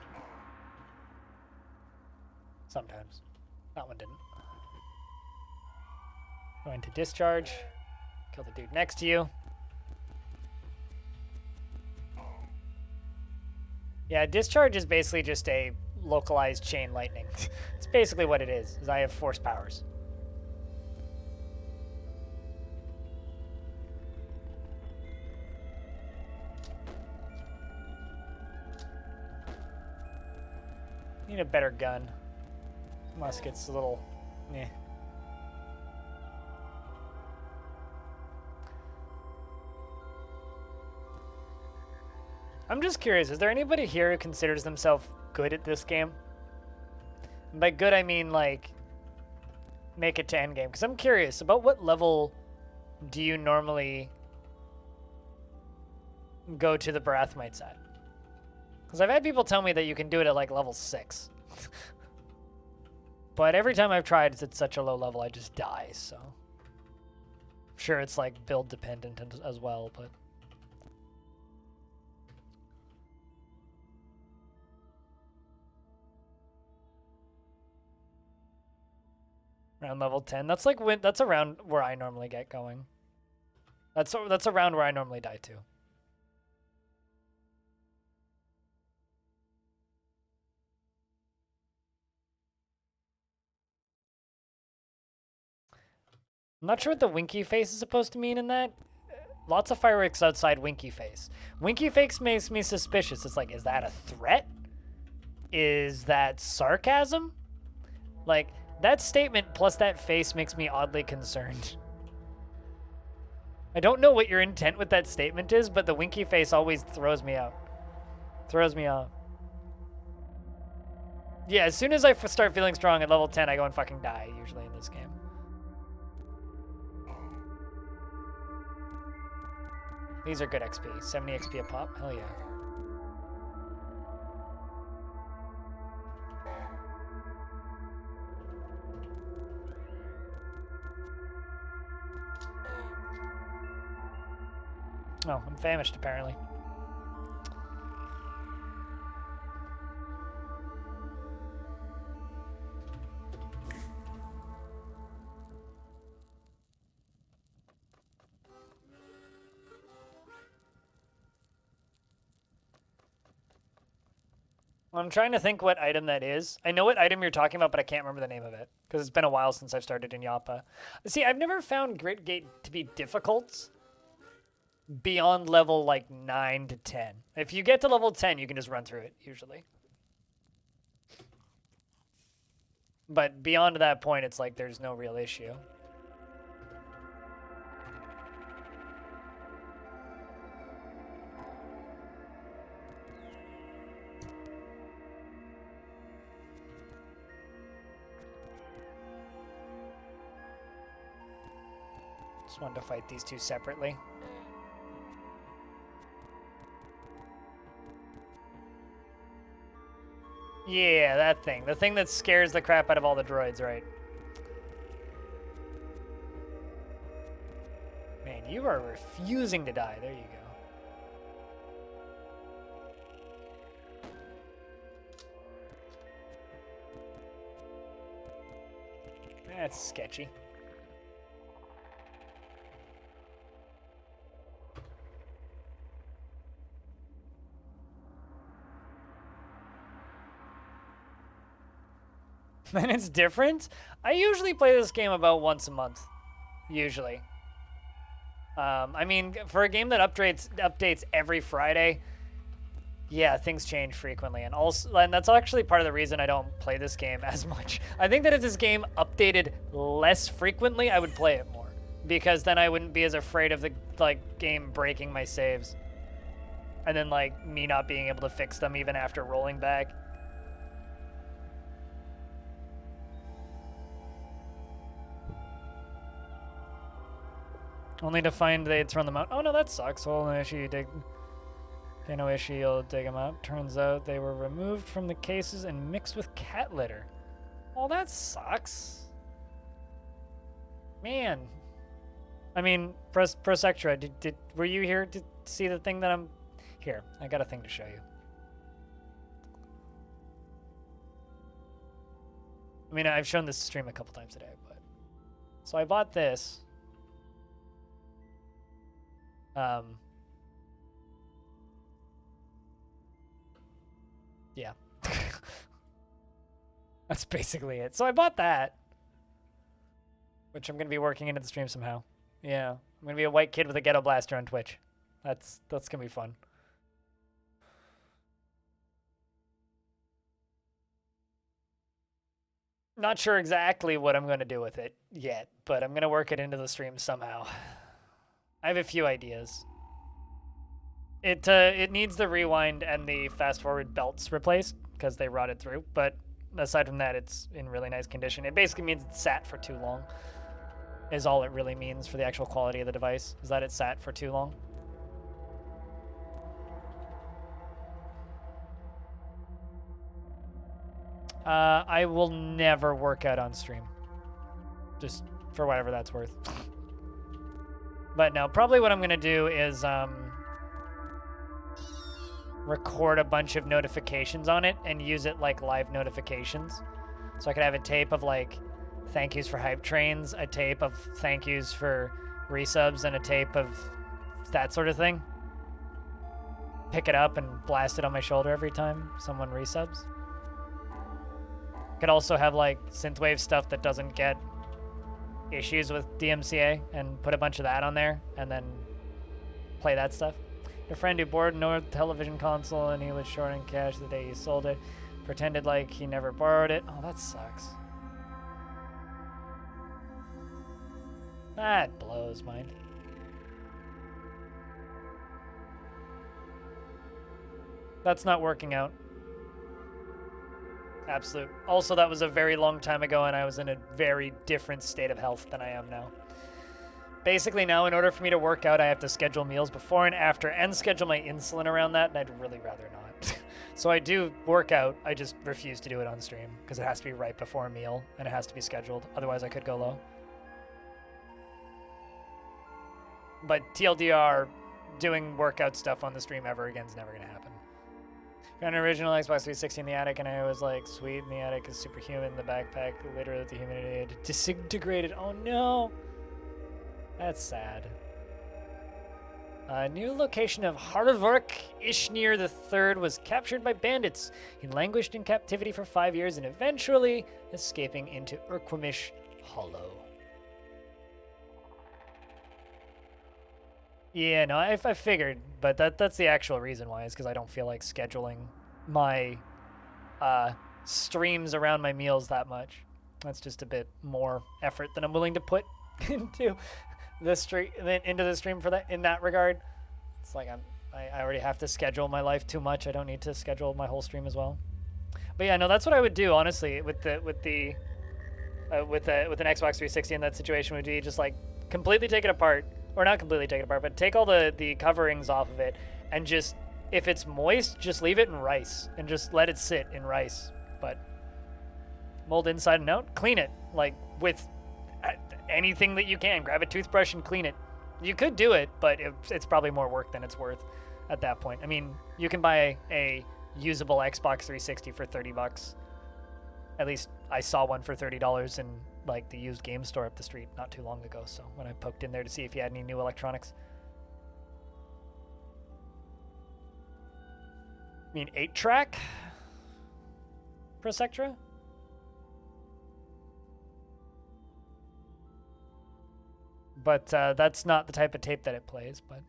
A: Sometimes. That one didn't. Going to discharge. Kill the dude next to you. Yeah, discharge is basically just a localized chain lightning. It's basically what it is I have force powers. Need a better gun. Musket's a little, eh. I'm just curious, is there anybody here who considers themselves good at this game? And by good, I mean like make it to endgame. Because I'm curious about what level do you normally go to the Barathmites at? Because I've had people tell me that you can do it at like level 6. But every time I've tried, it's at such a low level, I just die, so. I'm sure it's like build dependent as well, but. Around level 10. That's like that's around where I normally get going. That's around where I normally die too. I'm not sure what the winky face is supposed to mean in that. Lots of fireworks outside winky face. Winky face makes me suspicious. It's like, is that a threat? Is that sarcasm? Like, that statement plus that face makes me oddly concerned. I don't know what your intent with that statement is, but the winky face always throws me out. Throws me off. Yeah, as soon as I start feeling strong at level 10, I go and fucking die, usually in this game. These are good XP. 70 XP a pop. Hell yeah. Oh, I'm famished apparently. I'm trying to think what item that is. I know what item you're talking about, but I can't remember the name of it because it's been a while since I've started in Yappa. See, I've never found Grit Gate to be difficult beyond level like 9 to 10. If you get to level 10, you can just run through it usually. But beyond that point, it's like there's no real issue. Just wanted to fight these two separately. Yeah, that thing. The thing that scares the crap out of all the droids, right? Man, you are refusing to die. There you go. That's sketchy. And it's different. I usually play this game about once a month, usually. I mean, for a game that updates every Friday, yeah, things change frequently, and that's actually part of the reason I don't play this game as much. I think that if this game updated less frequently, I would play it more, because then I wouldn't be as afraid of the game breaking my saves, and then me not being able to fix them even after rolling back. Only to find they thrown them out. Oh no, that sucks. Well, no issue, you dig. Okay, no issue, you'll dig them out. Turns out they were removed from the cases and mixed with cat litter. Oh, that sucks. Man. I mean, press extra. Were you here to see the thing that I'm... Here, I got a thing to show you. I mean, I've shown this stream a couple times today, but... So I bought this. Yeah. That's basically it. So I bought that, which I'm going to be working into the stream somehow. Yeah. I'm going to be a white kid with a ghetto blaster on Twitch. That's going to be fun. Not sure exactly what I'm going to do with it yet, but I'm going to work it into the stream somehow. I have a few ideas. It needs the rewind and the fast forward belts replaced because they rotted through, but aside from that, it's in really nice condition. It basically means it sat for too long, is all it really means for the actual quality of the device, is that it sat for too long. I will never work out on stream. Just for whatever that's worth. But no, probably what I'm going to do is record a bunch of notifications on it and use it like live notifications. So I could have a tape of thank yous for hype trains, a tape of thank yous for resubs, and a tape of that sort of thing. Pick it up and blast it on my shoulder every time someone resubs. Could also have synthwave stuff that doesn't get issues with DMCA and put a bunch of that on there and then play that stuff. A friend who bought a television console and he was short on cash the day he sold it, pretended like he never borrowed it. Oh, that sucks. That blows mine. That's not working out. Absolute. Also, that was a very long time ago, and I was in a very different state of health than I am now. Basically now, in order for me to work out, I have to schedule meals before and after and schedule my insulin around that, and I'd really rather not. So I do work out, I just refuse to do it on stream because it has to be right before a meal and it has to be scheduled. Otherwise I could go low. But TLDR, doing workout stuff on the stream ever again is never going to happen. Got an original Xbox 360 in the attic, and I was like, sweet, in the attic is superhuman. The backpack, literally the humidity had disintegrated. Oh no! That's sad. A new location of Harvark Ishnir III was captured by bandits. He languished in captivity for 5 years and eventually escaping into Urquamish Hollow. Yeah, no, I figured, but that's the actual reason why, is because I don't feel like scheduling my streams around my meals that much. That's just a bit more effort than I'm willing to put into the stream for that in that regard. It's like I already have to schedule my life too much. I don't need to schedule my whole stream as well. But yeah, no, that's what I would do honestly with an Xbox 360 in that situation, would be just like completely take it apart. Or not completely take it apart, but take all the coverings off of it, and just, if it's moist, just leave it in rice, and just let it sit in rice. But mold inside and out, clean it, like, with anything that you can. Grab a toothbrush and clean it. You could do it, but it's probably more work than it's worth at that point. I mean, you can buy a usable Xbox 360 for $30. At least I saw one for $30 in like the used game store up the street not too long ago, so when I poked in there to see if you had any new electronics. I mean 8-track? Prosectra? But that's not the type of tape that it plays, but...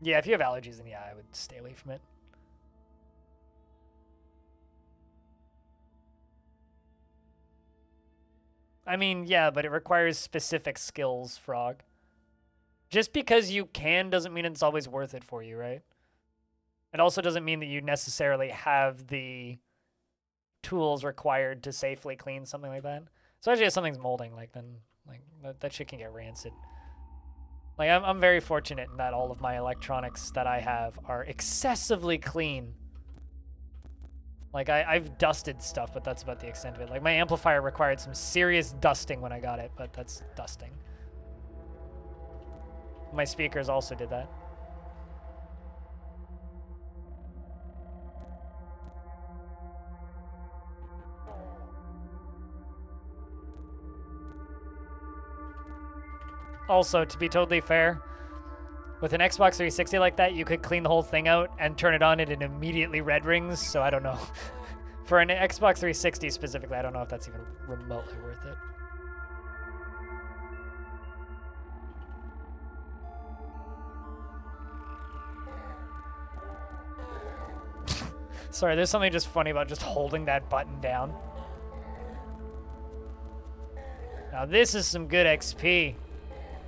A: Yeah, if you have allergies, then yeah, I would stay away from it. I mean, yeah, but it requires specific skills, Frog. Just because you can doesn't mean it's always worth it for you, right? It also doesn't mean that you necessarily have the tools required to safely clean something like that. Especially if something's molding, like then like that shit can get rancid. Like I'm very fortunate in that all of my electronics that I have are excessively clean. Like, I've dusted stuff, but that's about the extent of it. Like, my amplifier required some serious dusting when I got it, but that's dusting. My speakers also did that. Also, to be totally fair, with an Xbox 360 like that, you could clean the whole thing out and turn it on and it immediately red rings, so I don't know. For an Xbox 360 specifically, I don't know if that's even remotely worth it. Sorry, there's something just funny about just holding that button down. Now this is some good XP.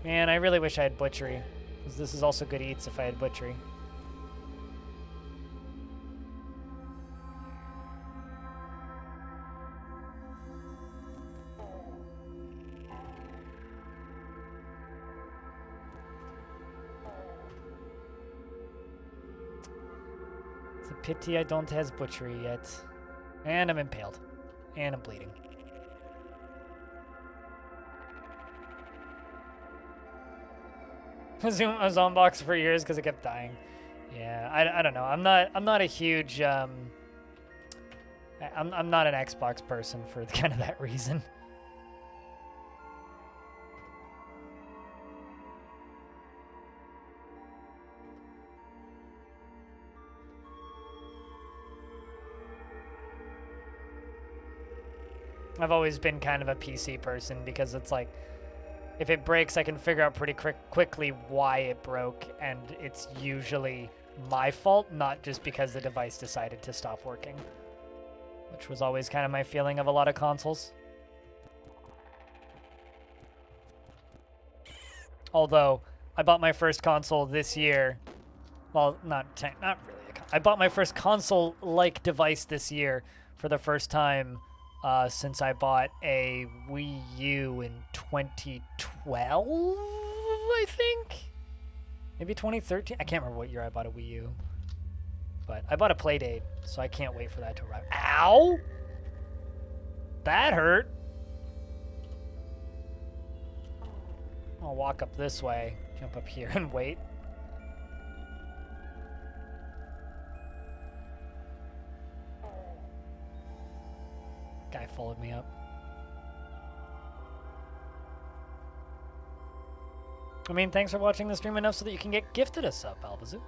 A: Man, I really wish I had Butchery. Because this is also good eats if I had Butchery. It's a pity I don't have Butchery yet. And I'm impaled. And I'm bleeding. I was on box for years because it kept dying. Yeah, I don't know. I'm not a huge I'm not an Xbox person for kind of that reason. I've always been kind of a PC person because it's like, if it breaks, I can figure out pretty quickly why it broke, and it's usually my fault, not just because the device decided to stop working. Which was always kind of my feeling of a lot of consoles. Although, I bought my first console this year. Well, not really. I bought my first console-like device this year for the first time since I bought a Wii U in 2012, I think? Maybe 2013? I can't remember what year I bought a Wii U. But I bought a Playdate, so I can't wait for that to arrive. Ow! That hurt! I'll walk up this way, jump up here, and wait. Guy followed me up. I mean, thanks for watching the stream enough so that you can get gifted a sub, Albazoo.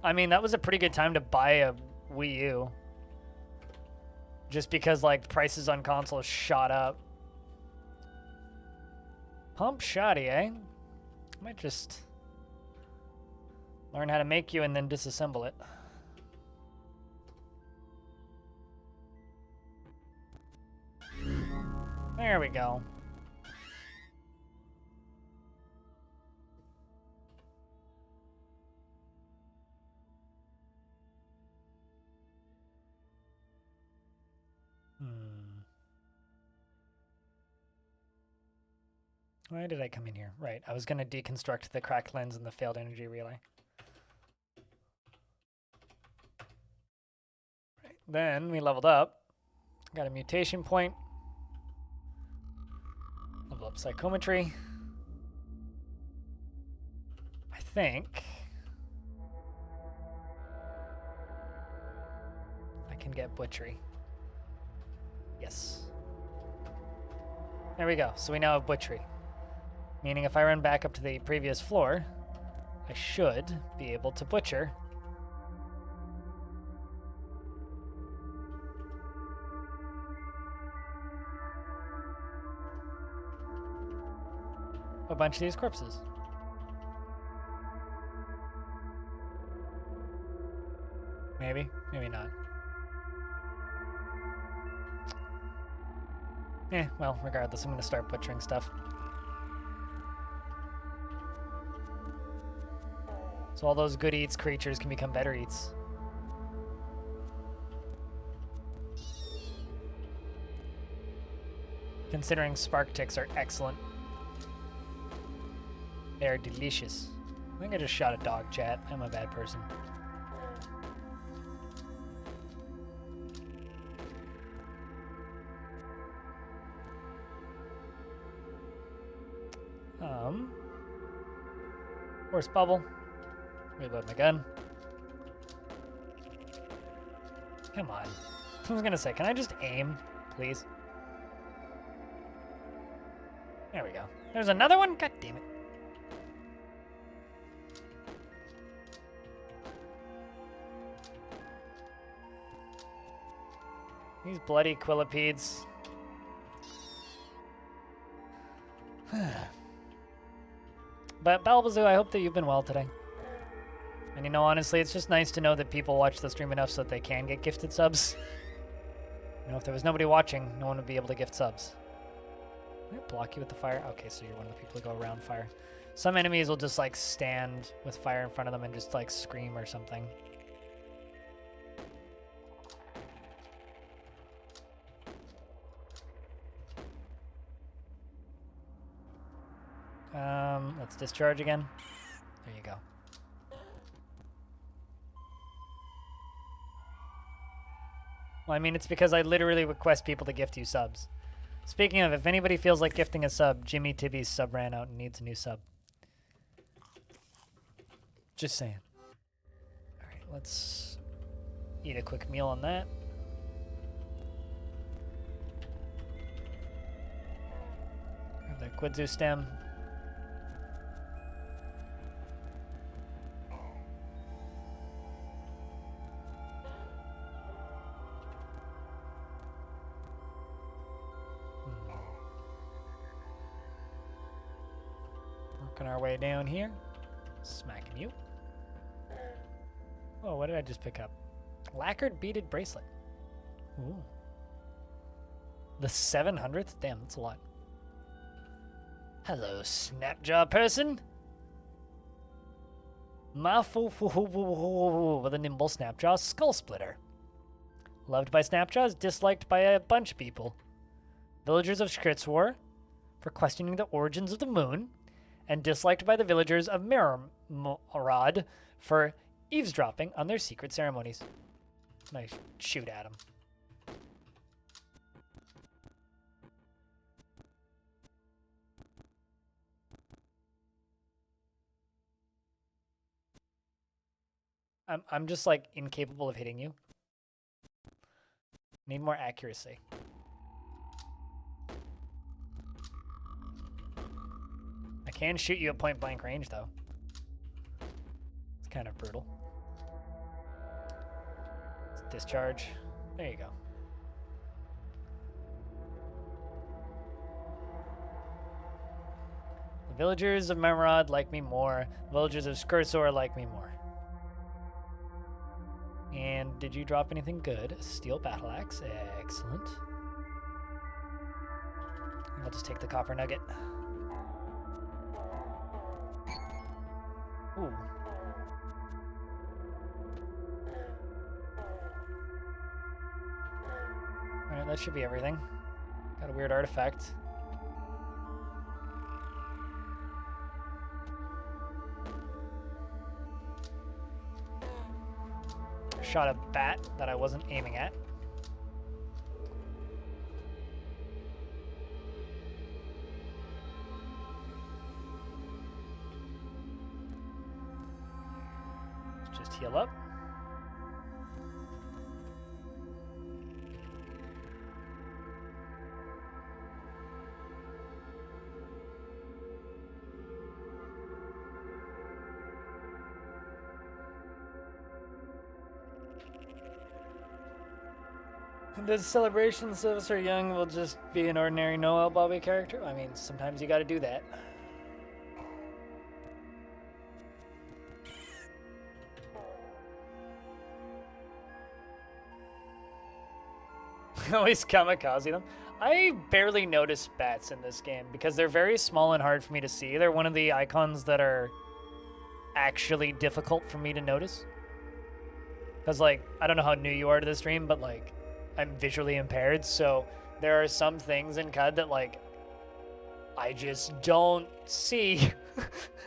A: I mean, that was a pretty good time to buy a Wii U. Just because, like, prices on consoles shot up. Pump shoddy, eh? I might just learn how to make you and then disassemble it. There we go. Why did I come in here? Right, I was going to deconstruct the cracked lens and the failed energy relay. Right, then we leveled up. Got a mutation point. Level up psychometry. I think I can get butchery. Yes. There we go. So we now have butchery. Meaning if I run back up to the previous floor, I should be able to butcher. A bunch of these corpses. Maybe, maybe not. Well, regardless, I'm going to start butchering stuff. So all those good eats creatures can become better eats. Considering spark ticks are excellent. They're delicious. I think I just shot a dog, chat. I'm a bad person. Horse bubble. Reload my gun. Come on. I was gonna say, can I just aim, please? There we go. There's another one? God damn it. These bloody quillipedes. But Balbazoo, I hope that you've been well today. And you know, honestly, it's just nice to know that people watch the stream enough so that they can get gifted subs. You know, if there was nobody watching, no one would be able to gift subs. Can I block you with the fire? Okay, so you're one of the people who go around fire. Some enemies will just, like, stand with fire in front of them and just, like, scream or something. Let's discharge again. There you go. Well, I mean, it's because I literally request people to gift you subs. Speaking of, if anybody feels like gifting a sub, Jimmy Tibby's sub ran out and needs a new sub. Just saying. Alright, let's eat a quick meal on that. Grab that Quidzu stem. Working our way down here. Smacking you. Oh, what did I just pick up? Lacquered beaded bracelet. Ooh. The 700th? Damn, that's a lot. Hello, Snapjaw person. Mafu with a nimble Snapjaw Skull Splitter. Loved by Snapjaws, disliked by a bunch of people. Villagers of Skritswar for questioning the origins of the moon, and disliked by the villagers of Mirrorrod for eavesdropping on their secret ceremonies. I shoot at him. I'm just like incapable of hitting you. Need more accuracy. I can shoot you at point blank range though. It's kind of brutal. Discharge. There you go. The villagers of Memorod like me more. The villagers of Skursor like me more. And did you drop anything good? Steel battle axe. Excellent. I'll just take the copper nugget. Ooh. Alright, that should be everything. Got a weird artifact. Shot a bat that I wasn't aiming at. Let's just heal up. The celebrations of us are young will just be an ordinary Noel Bobby character. I mean, sometimes you gotta do that. Always kamikaze them. I barely notice bats in this game because they're very small and hard for me to see. They're one of the icons that are actually difficult for me to notice. Because, like, I don't know how new you are to the stream, but, like, I'm visually impaired, so there are some things in CUD that, like, I just don't see.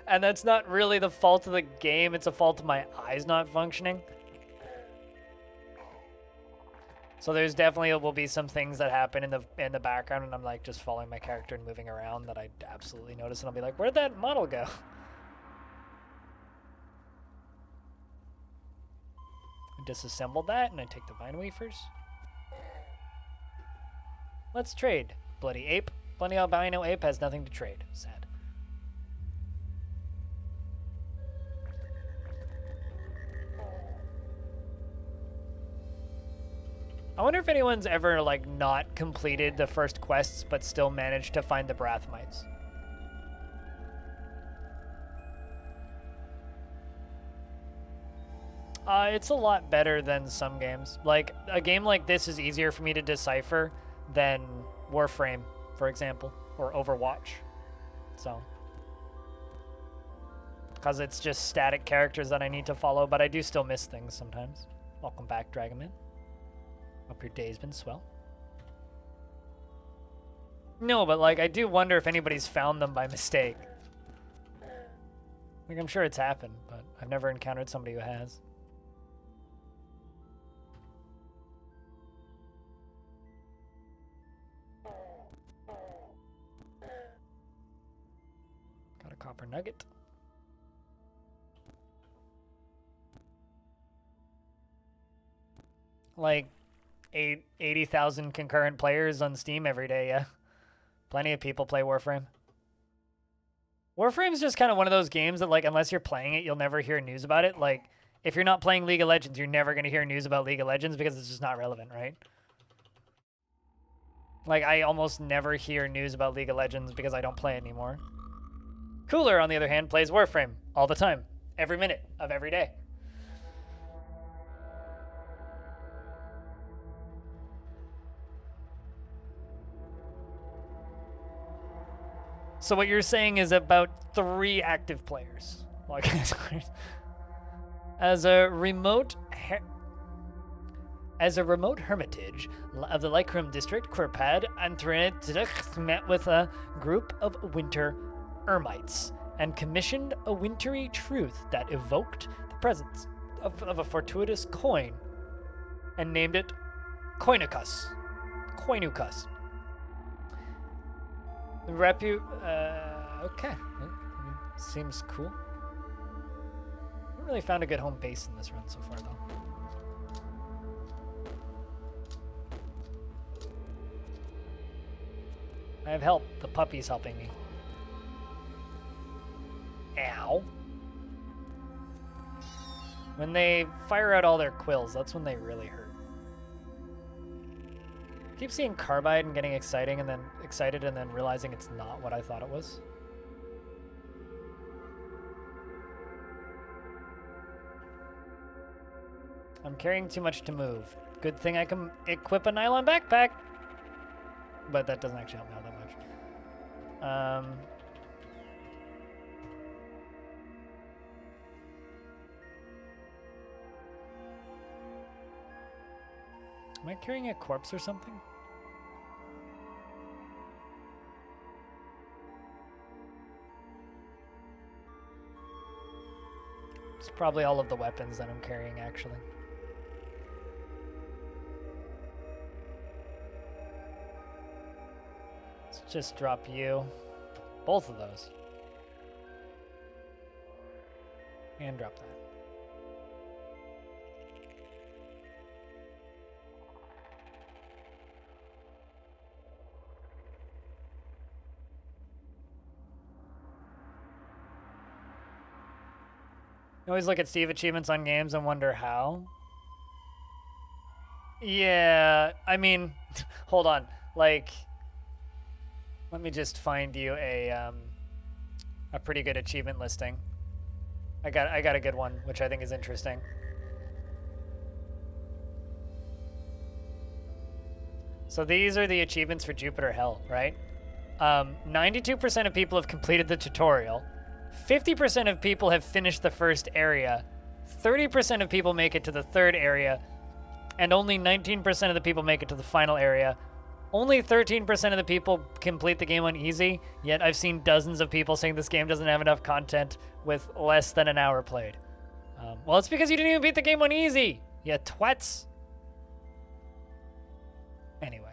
A: And that's not really the fault of the game, it's a fault of my eyes not functioning. So there's definitely will be some things that happen in the background, and I'm like just following my character and moving around that I absolutely notice, and I'll be like, where'd that model go? I disassemble that, and I take the vine wafers. Let's trade. Bloody ape. Bloody albino ape has nothing to trade. Sad. I wonder if anyone's ever, like, not completed the first quests but still managed to find the Brathmites. It's a lot better than some games. Like, a game like this is easier for me to decipher than Warframe, for example, or Overwatch. So, because it's just static characters that I need to follow, but I do still miss things sometimes. Welcome back, Dragonman. Hope your day's been swell. No, but like, I do wonder if anybody's found them by mistake. Like, I'm sure it's happened, but I've never encountered somebody who has. Got a copper nugget. Like, 80,000 concurrent players on Steam every day, yeah. Plenty of people play Warframe. Warframe's just kind of one of those games that, like, unless you're playing it, you'll never hear news about it. Like, if you're not playing League of Legends, you're never going to hear news about League of Legends because it's just not relevant, right? Like, I almost never hear news about League of Legends because I don't play it anymore. Cooler, on the other hand, plays Warframe all the time, every minute of every day. So what you're saying is about 3 active players. Like, As a remote hermitage of the Lycrum district, Quirpad and Thrinitix met with a group of winter ermites and commissioned a wintry truth that evoked the presence of a fortuitous coin and named it Koinukas. Okay. Seems cool. Haven't really found a good home base in this run so far, though. I have help. The puppy's helping me. Ow. When they fire out all their quills, that's when they really hurt. Keep seeing carbide and getting excited and then realizing it's not what I thought it was. I'm carrying too much to move. Good thing I can equip a nylon backpack. But that doesn't actually help me out that much. Am I carrying a corpse or something? It's probably all of the weapons that I'm carrying, actually. Let's just drop you. Both of those. And drop that. I always look at Steve achievements on games and wonder how. Yeah, I mean, hold on. Like, let me just find you a pretty good achievement listing. I got a good one, which I think is interesting. So these are the achievements for Jupiter Hell, right? 92% of people have completed the tutorial. 50% of people have finished the first area. 30% of people make it to the third area. And only 19% of the people make it to the final area. Only 13% of the people complete the game on easy, yet I've seen dozens of people saying this game doesn't have enough content with less than an hour played. Well, it's because you didn't even beat the game on easy, you twats. Anyway.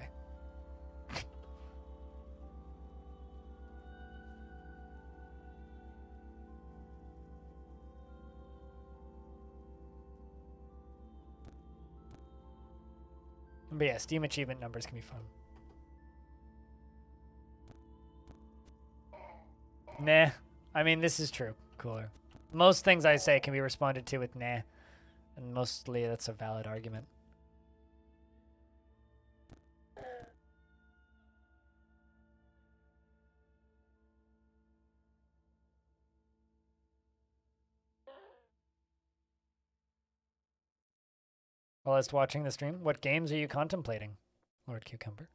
A: But yeah, Steam achievement numbers can be fun. Nah. I mean, this is true. Cooler. Most things I say can be responded to with nah. And mostly that's a valid argument. Whilst watching the stream, what games are you contemplating, Lord Cucumber?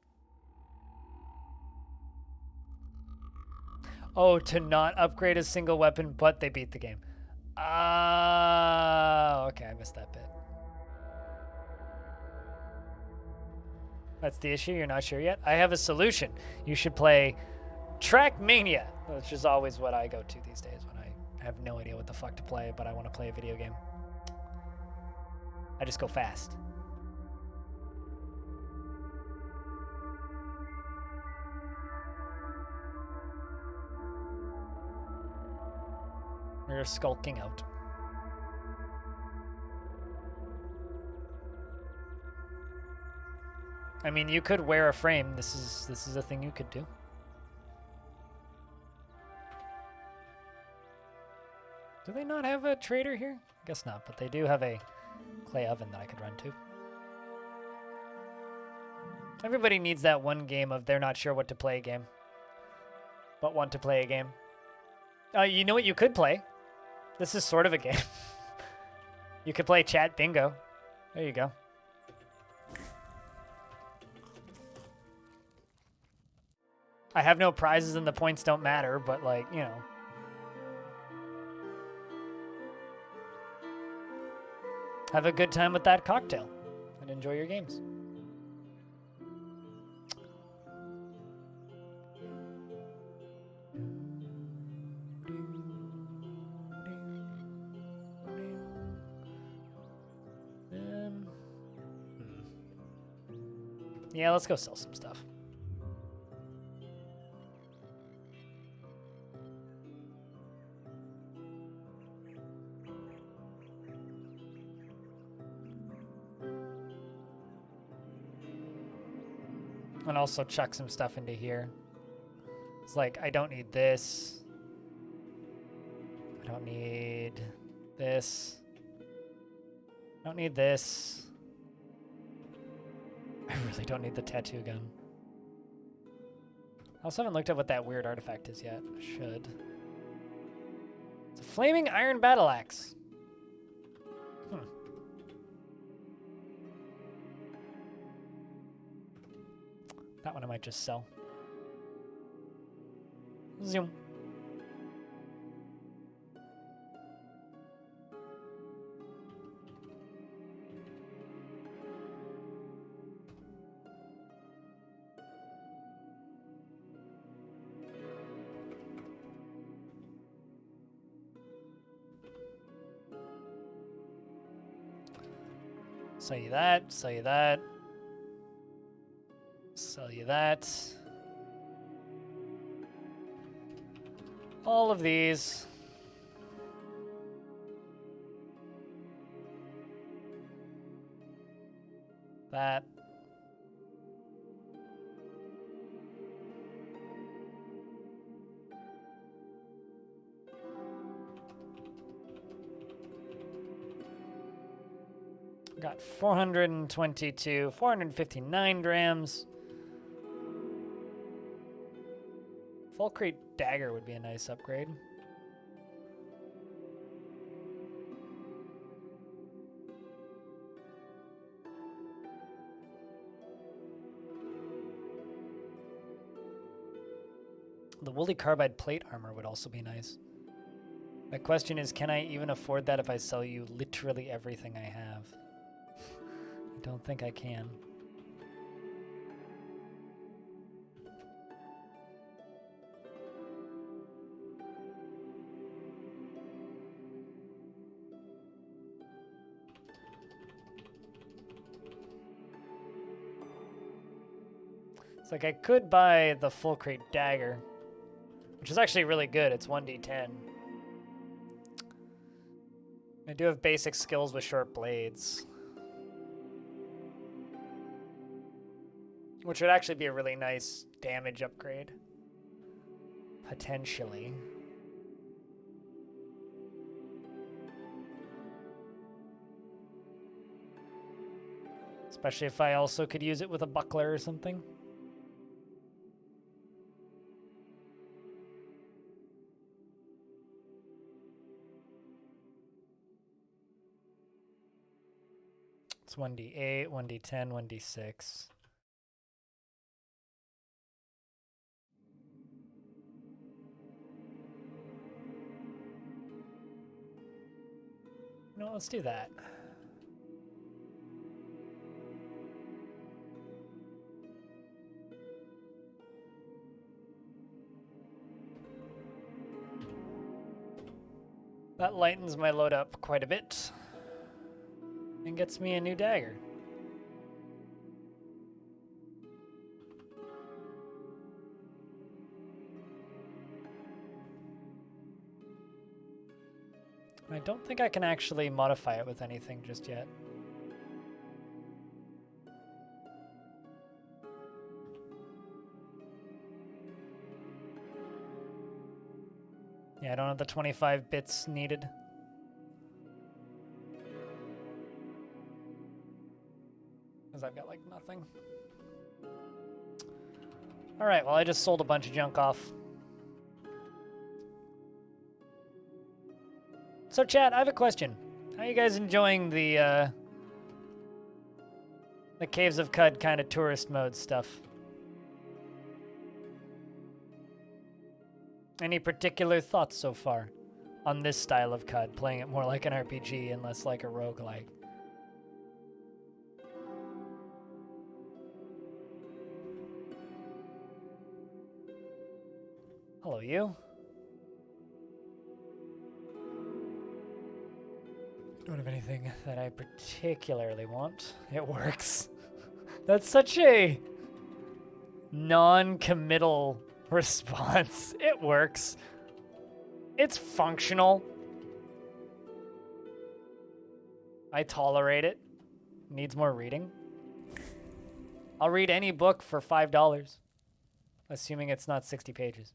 A: Oh, to not upgrade a single weapon, but they beat the game. Ah, okay, I missed that bit. That's the issue? You're not sure yet? I have a solution. You should play Trackmania, which is always what I go to these days when I have no idea what the fuck to play, but I want to play a video game. I just go fast. We're skulking out. I mean, you could wear a frame. This is a thing you could do. Do they not have a trader here? I guess not, but they do have a clay oven that I could run to. Everybody needs that one game of they're not sure what to play a game, but want to play a game. You know what you could play? This is sort of a game. You could play Chat Bingo. There you go. I have no prizes and the points don't matter, but like, you know. Have a good time with that cocktail and enjoy your games. Yeah, let's go sell some stuff. And also chuck some stuff into here. It's like, I don't need this. I don't need this. I don't need this. I really don't need the tattoo gun. I also haven't looked at what that weird artifact is yet. I should. It's a flaming iron battle axe. That one I might just sell. Zoom. Sell you that, sell you that. Sell you that. All of these. That. Got 422, 459 grams. Fulcrete dagger would be a nice upgrade. The woolly carbide plate armor would also be nice. The question is, can I even afford that if I sell you literally everything I have? I don't think I can. It's like I could buy the Fulcrete dagger, which is actually really good. It's 1d10. I do have basic skills with short blades, which would actually be a really nice damage upgrade. Potentially. Especially if I also could use it with a buckler or something. It's 1d8, 1d10, 1d6. No, let's do that. That lightens my load up quite a bit. And gets me a new dagger. I don't think I can actually modify it with anything just yet. Yeah, I don't have the 25 bits needed. Because I've got like nothing. Alright, well I just sold a bunch of junk off. So chat, I have a question. How are you guys enjoying the Caves of Cud kind of tourist mode stuff? Any particular thoughts so far on this style of Cud, playing it more like an RPG and less like a roguelike? Hello, you. Don't have anything that I particularly want. It works. That's such a non-committal response. It works. It's functional. I tolerate it. Needs more reading. I'll read any book for $5, assuming it's not 60 pages.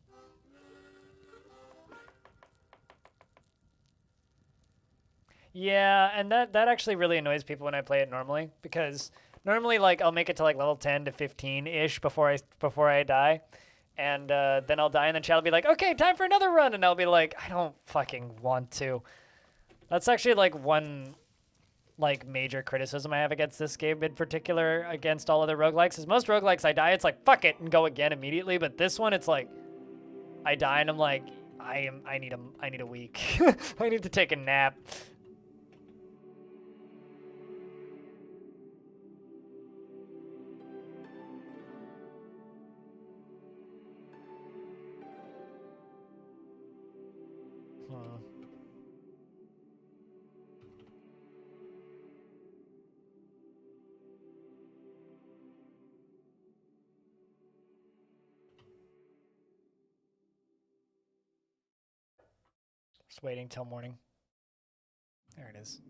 A: Yeah, and that actually really annoys people when I play it normally, because normally like I'll make it to like level 10 to 15-ish before I die. And then I'll die and then chat will be like, "Okay, time for another run." And I'll be like, "I don't fucking want to." That's actually like one like major criticism I have against this game in particular, against all other roguelikes, is most roguelikes I die, it's like, fuck it, and go again immediately. But this one, it's like, I die and I'm like, I need a week. I need to take a nap. Just waiting till morning. There it is.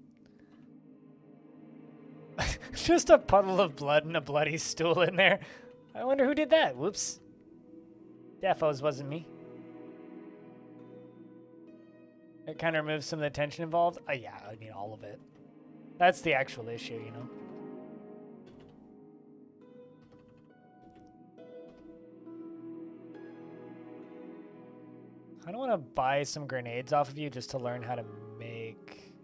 A: Just a puddle of blood and a bloody stool in there. I wonder who did that. Whoops. Defos wasn't me. It kind of removes some of the tension involved. Yeah, I mean, all of it. That's the actual issue, you know? I don't want to buy some grenades off of you just to learn how to make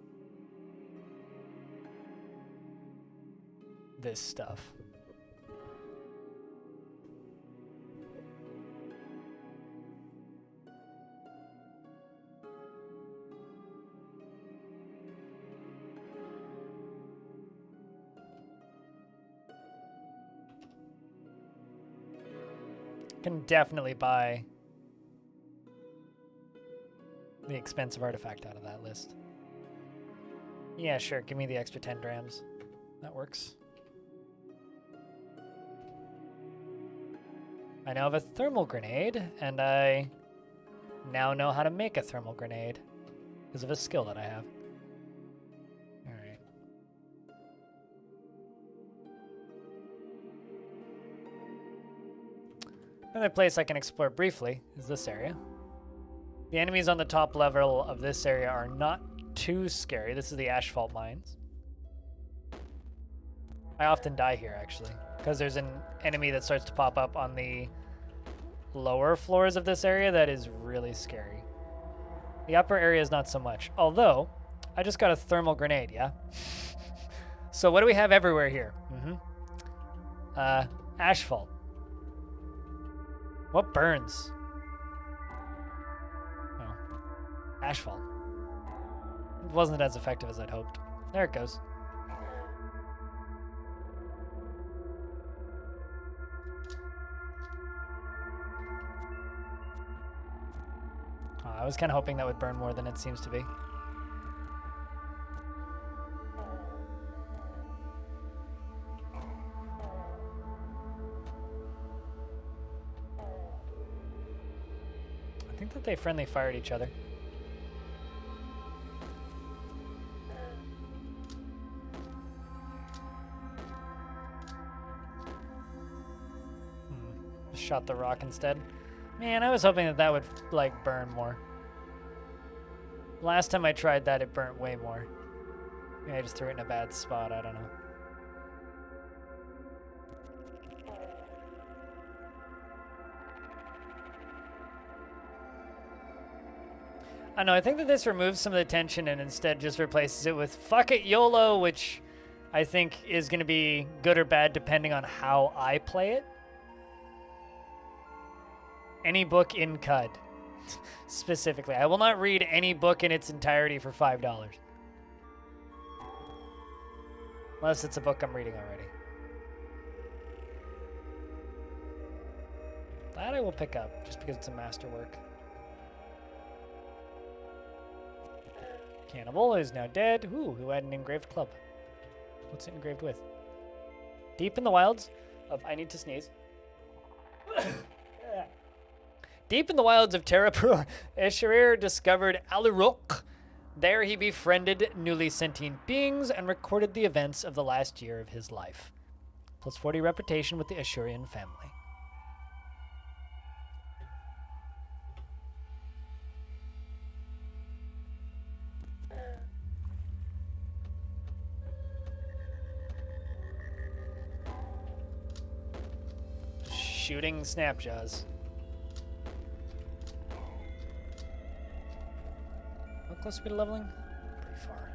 A: this stuff. Can definitely buy the expensive artifact out of that list. Yeah, sure. Give me the extra 10 grams. That works. I now have a thermal grenade, and I now know how to make a thermal grenade because of a skill that I have. Alright. Another place I can explore briefly is this area. The enemies on the top level of this area are not too scary. This is the asphalt mines. I often die here, actually, because there's an enemy that starts to pop up on the lower floors of this area that is really scary. The upper area is not so much, although I just got a thermal grenade, yeah? So what do we have everywhere here? Asphalt. What burns? Oh, asphalt. It wasn't as effective as I'd hoped. There it goes. I was kind of hoping that would burn more than it seems to be. I think that they friendly fired each other. Just shot the rock instead. Man, I was hoping that that would, like, burn more. Last time I tried that, it burnt way more. Maybe I just threw it in a bad spot, I don't know. I know, I think that this removes some of the tension and instead just replaces it with fuck it YOLO, which I think is going to be good or bad depending on how I play it. Any book in CUD, specifically. I will not read any book in its entirety for $5. Unless it's a book I'm reading already. That I will pick up, just because it's a masterwork. Cannibal is now dead. Ooh, who had an engraved club? What's it engraved with? Deep in the wilds of... I need to sneeze. Deep in the wilds of Terrapur, Esherir discovered Alurok. There he befriended newly sentient beings and recorded the events of the last year of his life. Plus 40 reputation with the Ashurian family. Shooting snapjaws. How close are we to leveling? Pretty far.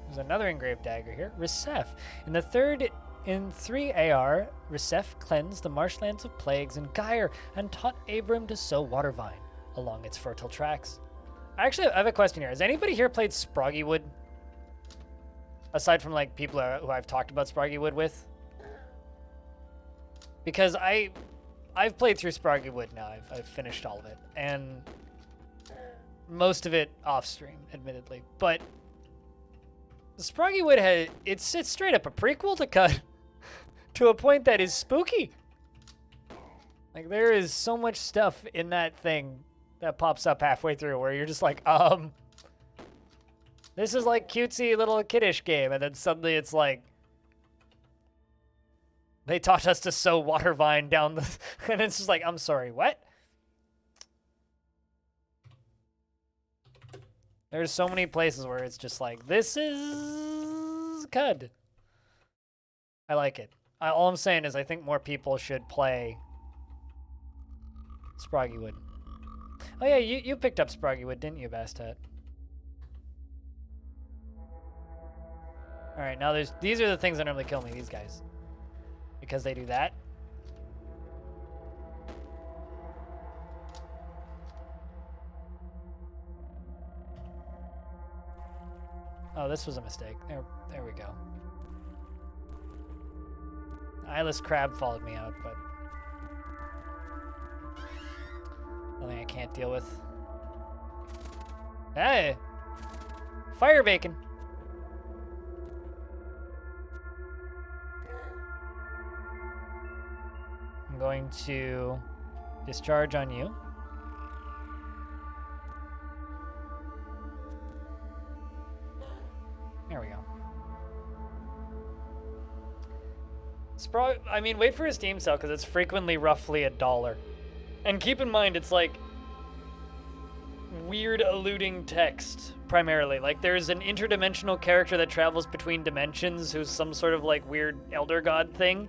A: There's another engraved dagger here. Reef. In 3 AR, Reef cleansed the marshlands of plagues and gyre and taught Abram to sow water vine along its fertile tracks. Actually, I have a question here. Has anybody here played Sproggywood? Aside from like people who I've talked about Sproggywood with? Because I've played through Sproggywood now. I've finished all of it. And most of it off stream, admittedly. But Sproggywood it's straight up a prequel to Cut to a point that is spooky. Like there is so much stuff in that thing that pops up halfway through where you're just like, this is like cutesy little kiddish game, and then suddenly it's like they taught us to sow water vine down the and it's just like, I'm sorry, what? There's so many places where it's just like, this is good. I like it. All I'm saying is I think more people should play Sproggywood. Oh yeah, you picked up Sproggywood, didn't you, Bastet? All right, now these are the things that normally kill me, these guys. Because they do that. Oh, this was a mistake. There we go. Eyeless crab followed me out, but nothing I can't deal with. Hey! Fire bacon! I'm going to discharge on you. There we go. I mean, wait for a Steam sale because it's frequently roughly $1. And keep in mind, it's like weird alluding text primarily. Like there's an interdimensional character that travels between dimensions who's some sort of like weird elder god thing.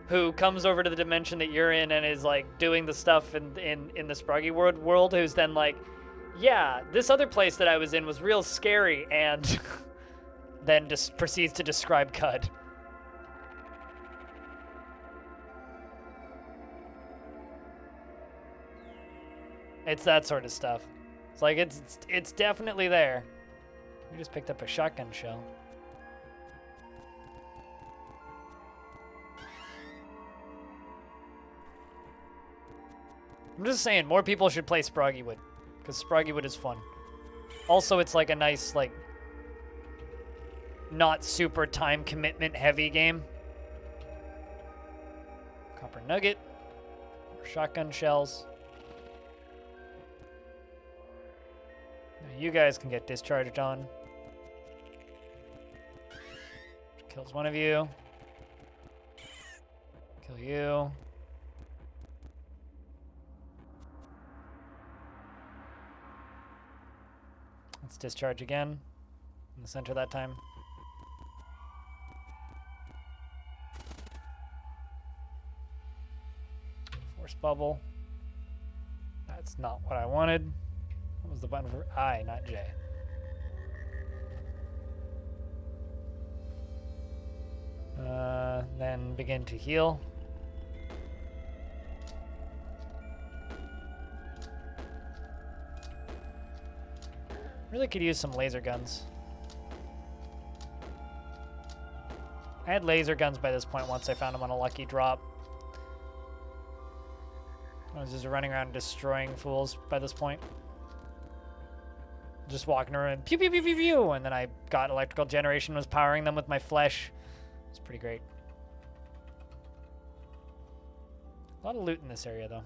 A: Who comes over to the dimension that you're in and is like doing the stuff in the Sproggy world, who's then like, yeah, this other place that I was in was real scary, and then just proceeds to describe Cud. It's that sort of stuff. It's like it's definitely there. We just picked up a shotgun shell. I'm just saying, more people should play Sproggywood, because Sproggywood is fun. Also, it's like a nice, like, not super time commitment heavy game. Copper nugget, more shotgun shells. Now you guys can get discharged on. Kills one of you. Kill you. Let's discharge again. In the center that time. Force bubble. That's not what I wanted. What was the button for I, not J? Then begin to heal. Really could use some laser guns. I had laser guns by this point once I found them on a lucky drop. I was just running around destroying fools by this point. Just walking around, pew pew pew pew pew, and then I got electrical generation, was powering them with my flesh. It's pretty great. A lot of loot in this area, though.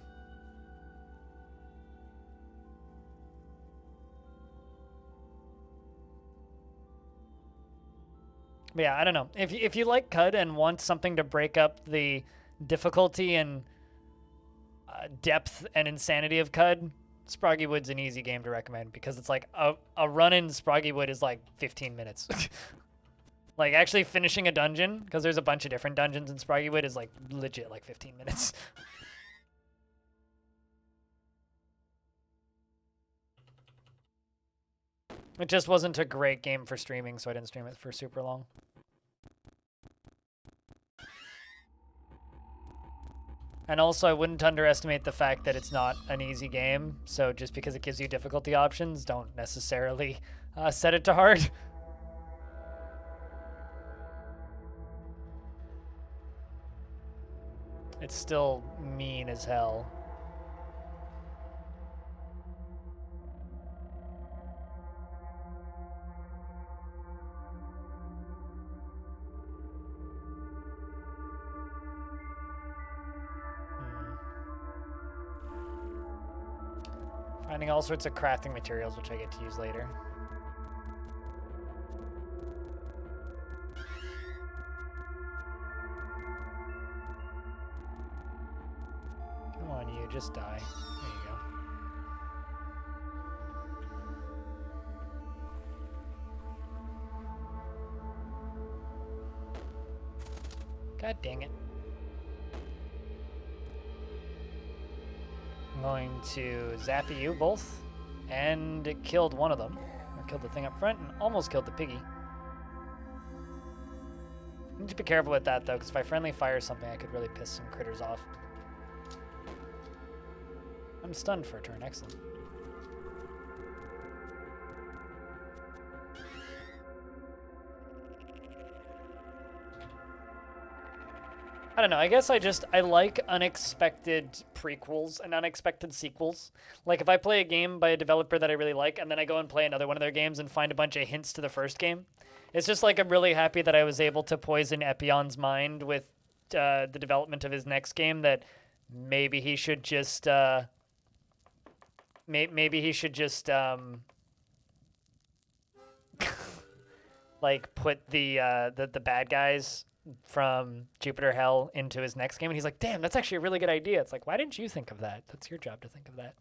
A: But yeah, I don't know. If you like CUD and want something to break up the difficulty and depth and insanity of CUD, Sproggy Wood's an easy game to recommend because it's like a run in Sproggy Wood is like 15 minutes. Like actually finishing a dungeon, because there's a bunch of different dungeons in Sproggy Wood, is like legit like 15 minutes. It just wasn't a great game for streaming, so I didn't stream it for super long. And also, I wouldn't underestimate the fact that it's not an easy game, so just because it gives you difficulty options, don't necessarily set it to hard. It's still mean as hell. Finding all sorts of crafting materials, which I get to use later. Come on, you, just die. There you go. God dang it. I'm going to zap you both, and it killed one of them. I killed the thing up front and almost killed the piggy. I need to be careful with that though, because if I friendly fire something, I could really piss some critters off. I'm stunned for a turn, excellent. I don't know, I guess I like unexpected prequels and unexpected sequels. Like if I play a game by a developer that I really like and then I go and play another one of their games and find a bunch of hints to the first game. It's just like I'm really happy that I was able to poison Epion's mind with the development of his next game, that maybe he should just maybe he should just like put the bad guys from Jupiter Hell into his next game, and he's like, damn, that's actually a really good idea. It's like, why didn't you think of that? That's your job to think of that.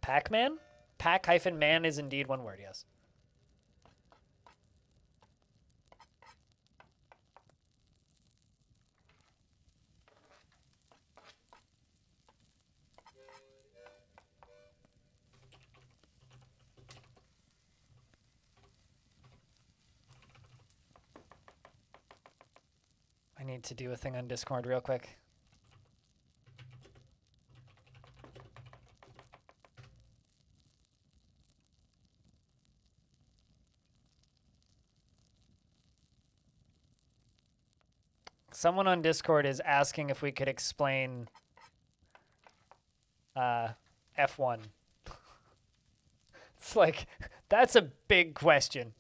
A: Pac-Man? Pac-man is indeed one word, yes. I need to do a thing on Discord real quick. Someone on Discord is asking if we could explain F1. It's like, that's a big question.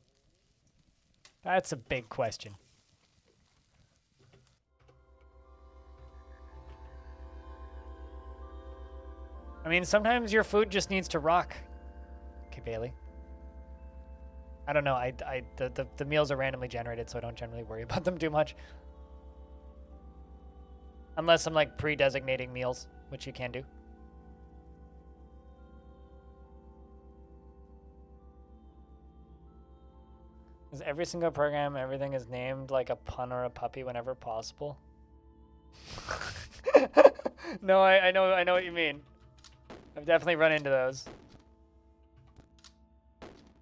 A: That's a big question. I mean, sometimes your food just needs to rock. Okay, Bailey. I don't know. The meals are randomly generated, so I don't generally worry about them too much. Unless I'm like pre-designating meals, which you can do. Is every single program, everything is named like a pun or a puppy whenever possible? No, I know what you mean. I've definitely run into those.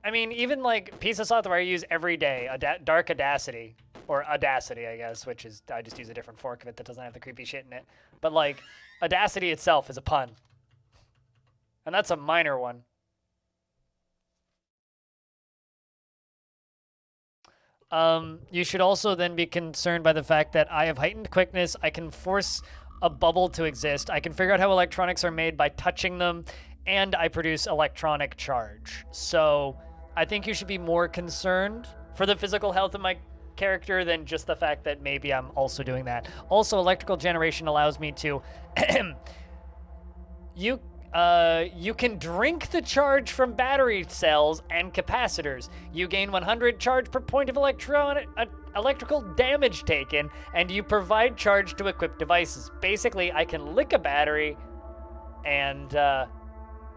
A: I mean, even like piece of software I use every day, Dark Audacity, or Audacity, I guess, which is, I just use a different fork of it that doesn't have the creepy shit in it. But like, Audacity itself is a pun. And that's a minor one. You should also then be concerned by the fact that I have heightened quickness. I can force a bubble to exist. I can figure out how electronics are made by touching them, and I produce electronic charge. So I think you should be more concerned for the physical health of my character than just the fact that maybe I'm also doing that. Also, electrical generation allows me to you can drink the charge from battery cells and capacitors. You gain 100 charge per point of electrical damage taken, and you provide charge to equipped devices. Basically, I can lick a battery and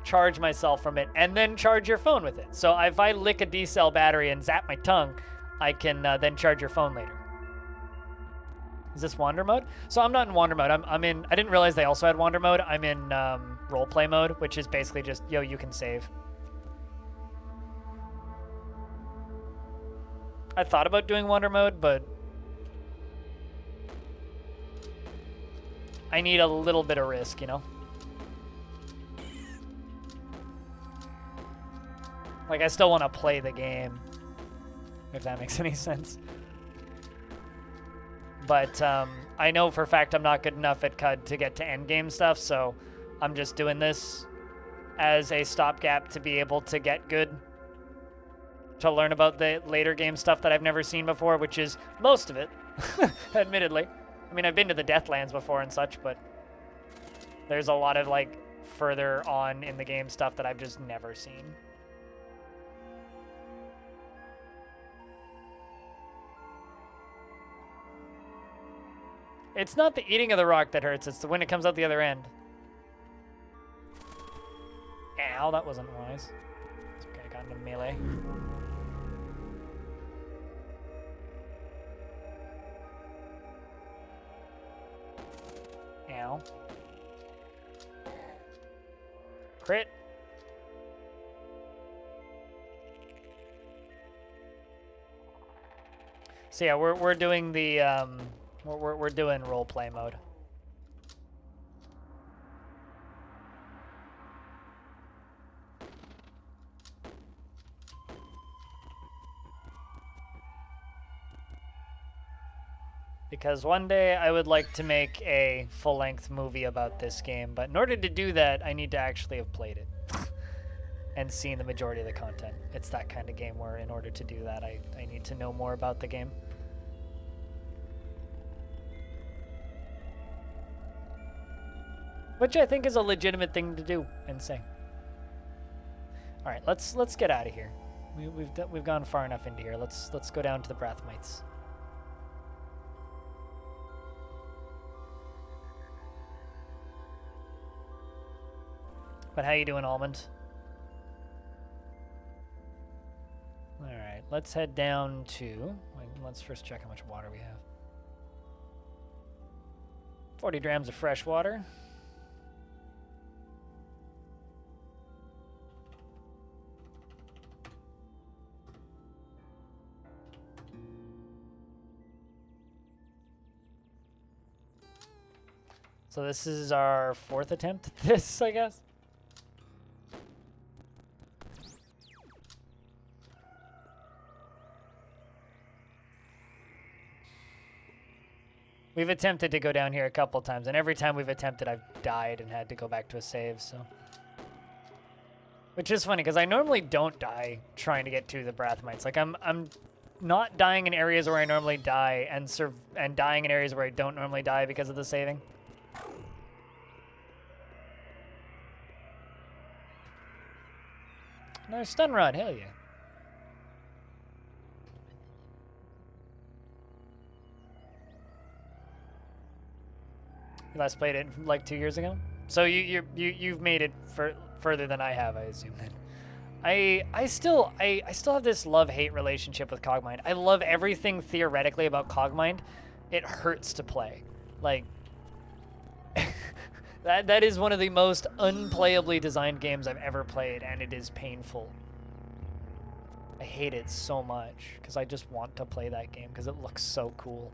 A: charge myself from it, and then charge your phone with it. So if I lick a D-cell battery and zap my tongue, I can then charge your phone later. Is this wander mode? So I'm not in wander mode. I'm in. I didn't realize they also had wander mode. I'm in roleplay mode, which is basically just you can save. I thought about doing wander mode, but I need a little bit of risk, you know. Like I still want to play the game, if that makes any sense. But I know for a fact I'm not good enough at CUD to get to endgame stuff, so I'm just doing this as a stopgap to be able to get good, to learn about the later game stuff that I've never seen before, which is most of it, admittedly. I mean, I've been to the Deathlands before and such, but there's a lot of, like, further on in the game stuff that I've just never seen. It's not the eating of the rock that hurts, it's when it comes out the other end. Ow, that wasn't wise. It's okay, I got into melee. Ow. Crit. So yeah, we're doing the we're doing roleplay mode. Because one day I would like to make a full-length movie about this game, but in order to do that, I need to actually have played it and seen the majority of the content. It's that kind of game where in order to do that, I need to know more about the game. Which I think is a legitimate thing to do and say. All right, let's get out of here. We've gone far enough into here. Let's go down to the Brathmites. But how you doing, Almond? All right, let's head down to. Let's first check how much water we have. 40 grams of fresh water. So this is our 4th attempt at this, I guess. We've attempted to go down here a couple times, and every time we've attempted, I've died and had to go back to a save, so. Which is funny, because I normally don't die trying to get to the Brathmites. Like, I'm not dying in areas where I normally die, and dying in areas where I don't normally die because of the saving. Another stun rod, hell yeah. You last played it like 2 years ago? So you've made it further than I have, I assume then. I still have this love-hate relationship with Cogmind. I love everything theoretically about Cogmind. It hurts to play. Like that is one of the most unplayably designed games I've ever played, and it is painful. I hate it so much because I just want to play that game because it looks so cool.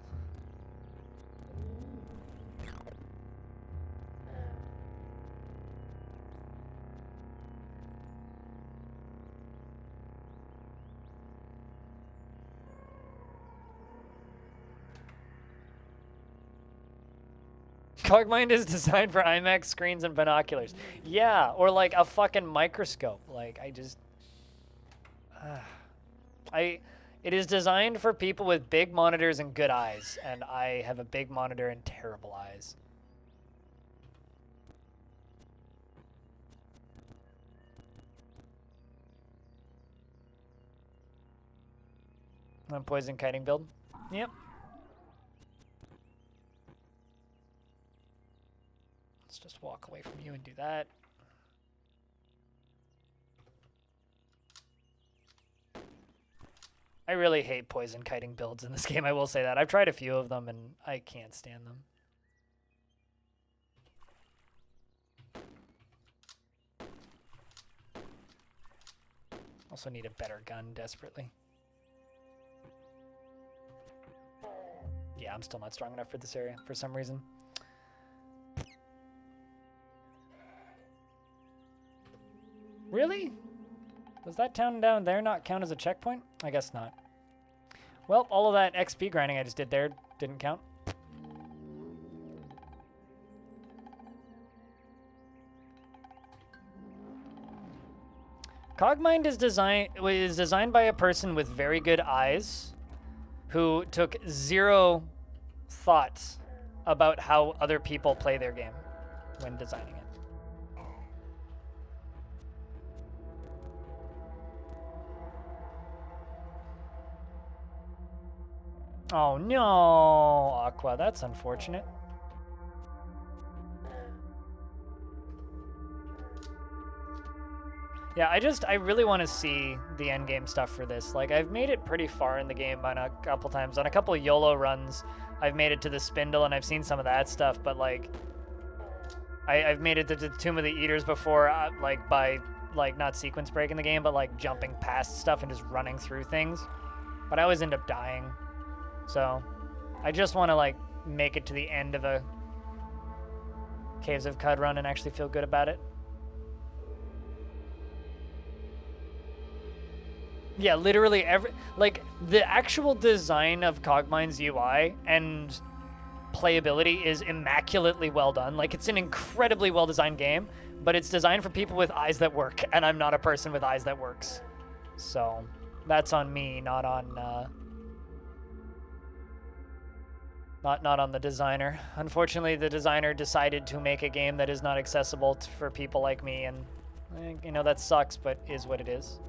A: Cogmind is designed for IMAX screens and binoculars. Yeah, or like a fucking microscope. Like I just, it is designed for people with big monitors and good eyes, and I have a big monitor and terrible eyes. I'm poison kiting build. Yep. Let's just walk away from you and do that. I really hate poison kiting builds in this game, I will say that. I've tried a few of them and I can't stand them. Also need a better gun desperately. Yeah, I'm still not strong enough for this area for some reason. Really? Does that town down there not count as a checkpoint? I guess not. Well, all of that XP grinding I just did there didn't count. Cogmind is designed by a person with very good eyes who took zero thoughts about how other people play their game when designing it. Oh no, Aqua, that's unfortunate. Yeah, I really want to see the end game stuff for this. Like, I've made it pretty far in the game on a couple times. On a couple of YOLO runs, I've made it to the spindle and I've seen some of that stuff, but like, I've made it to the Tomb of the Eaters before, like by, like, not sequence breaking the game, but like jumping past stuff and just running through things. But I always end up dying. So, I just want to like make it to the end of a Caves of Cud run and actually feel good about it. Yeah, literally like the actual design of Cogmind's UI and playability is immaculately well done. Like, it's an incredibly well designed game, but it's designed for people with eyes that work, and I'm not a person with eyes that works. So, that's on me, not on not on the designer. Unfortunately, the designer decided to make a game that is not accessible for people like me, and you know, that sucks, but is what it is.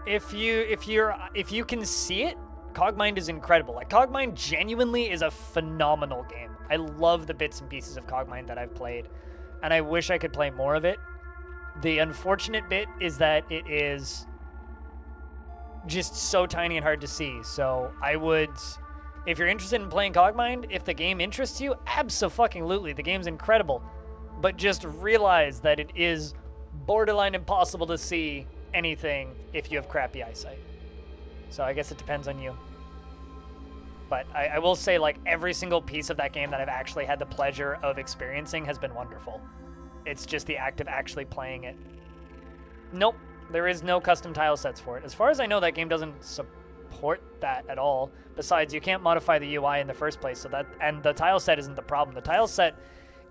A: If you can see it, Cogmind is incredible. Like, Cogmind genuinely is a phenomenal game. I love the bits and pieces of Cogmind that I've played, and I wish I could play more of it. The unfortunate bit is that it is just so tiny and hard to see. So I would, if you're interested in playing Cogmind, if the game interests you, abso-fucking-lutely, the game's incredible. But just realize that it is borderline impossible to see anything if you have crappy eyesight. So I guess it depends on you. But I will say, like, every single piece of that game that I've actually had the pleasure of experiencing has been wonderful. It's just the act of actually playing it. Nope, there is no custom tile sets for it. As far as I know, that game doesn't support that at all. Besides, you can't modify the UI in the first place, so that, and the tile set isn't the problem. The tile set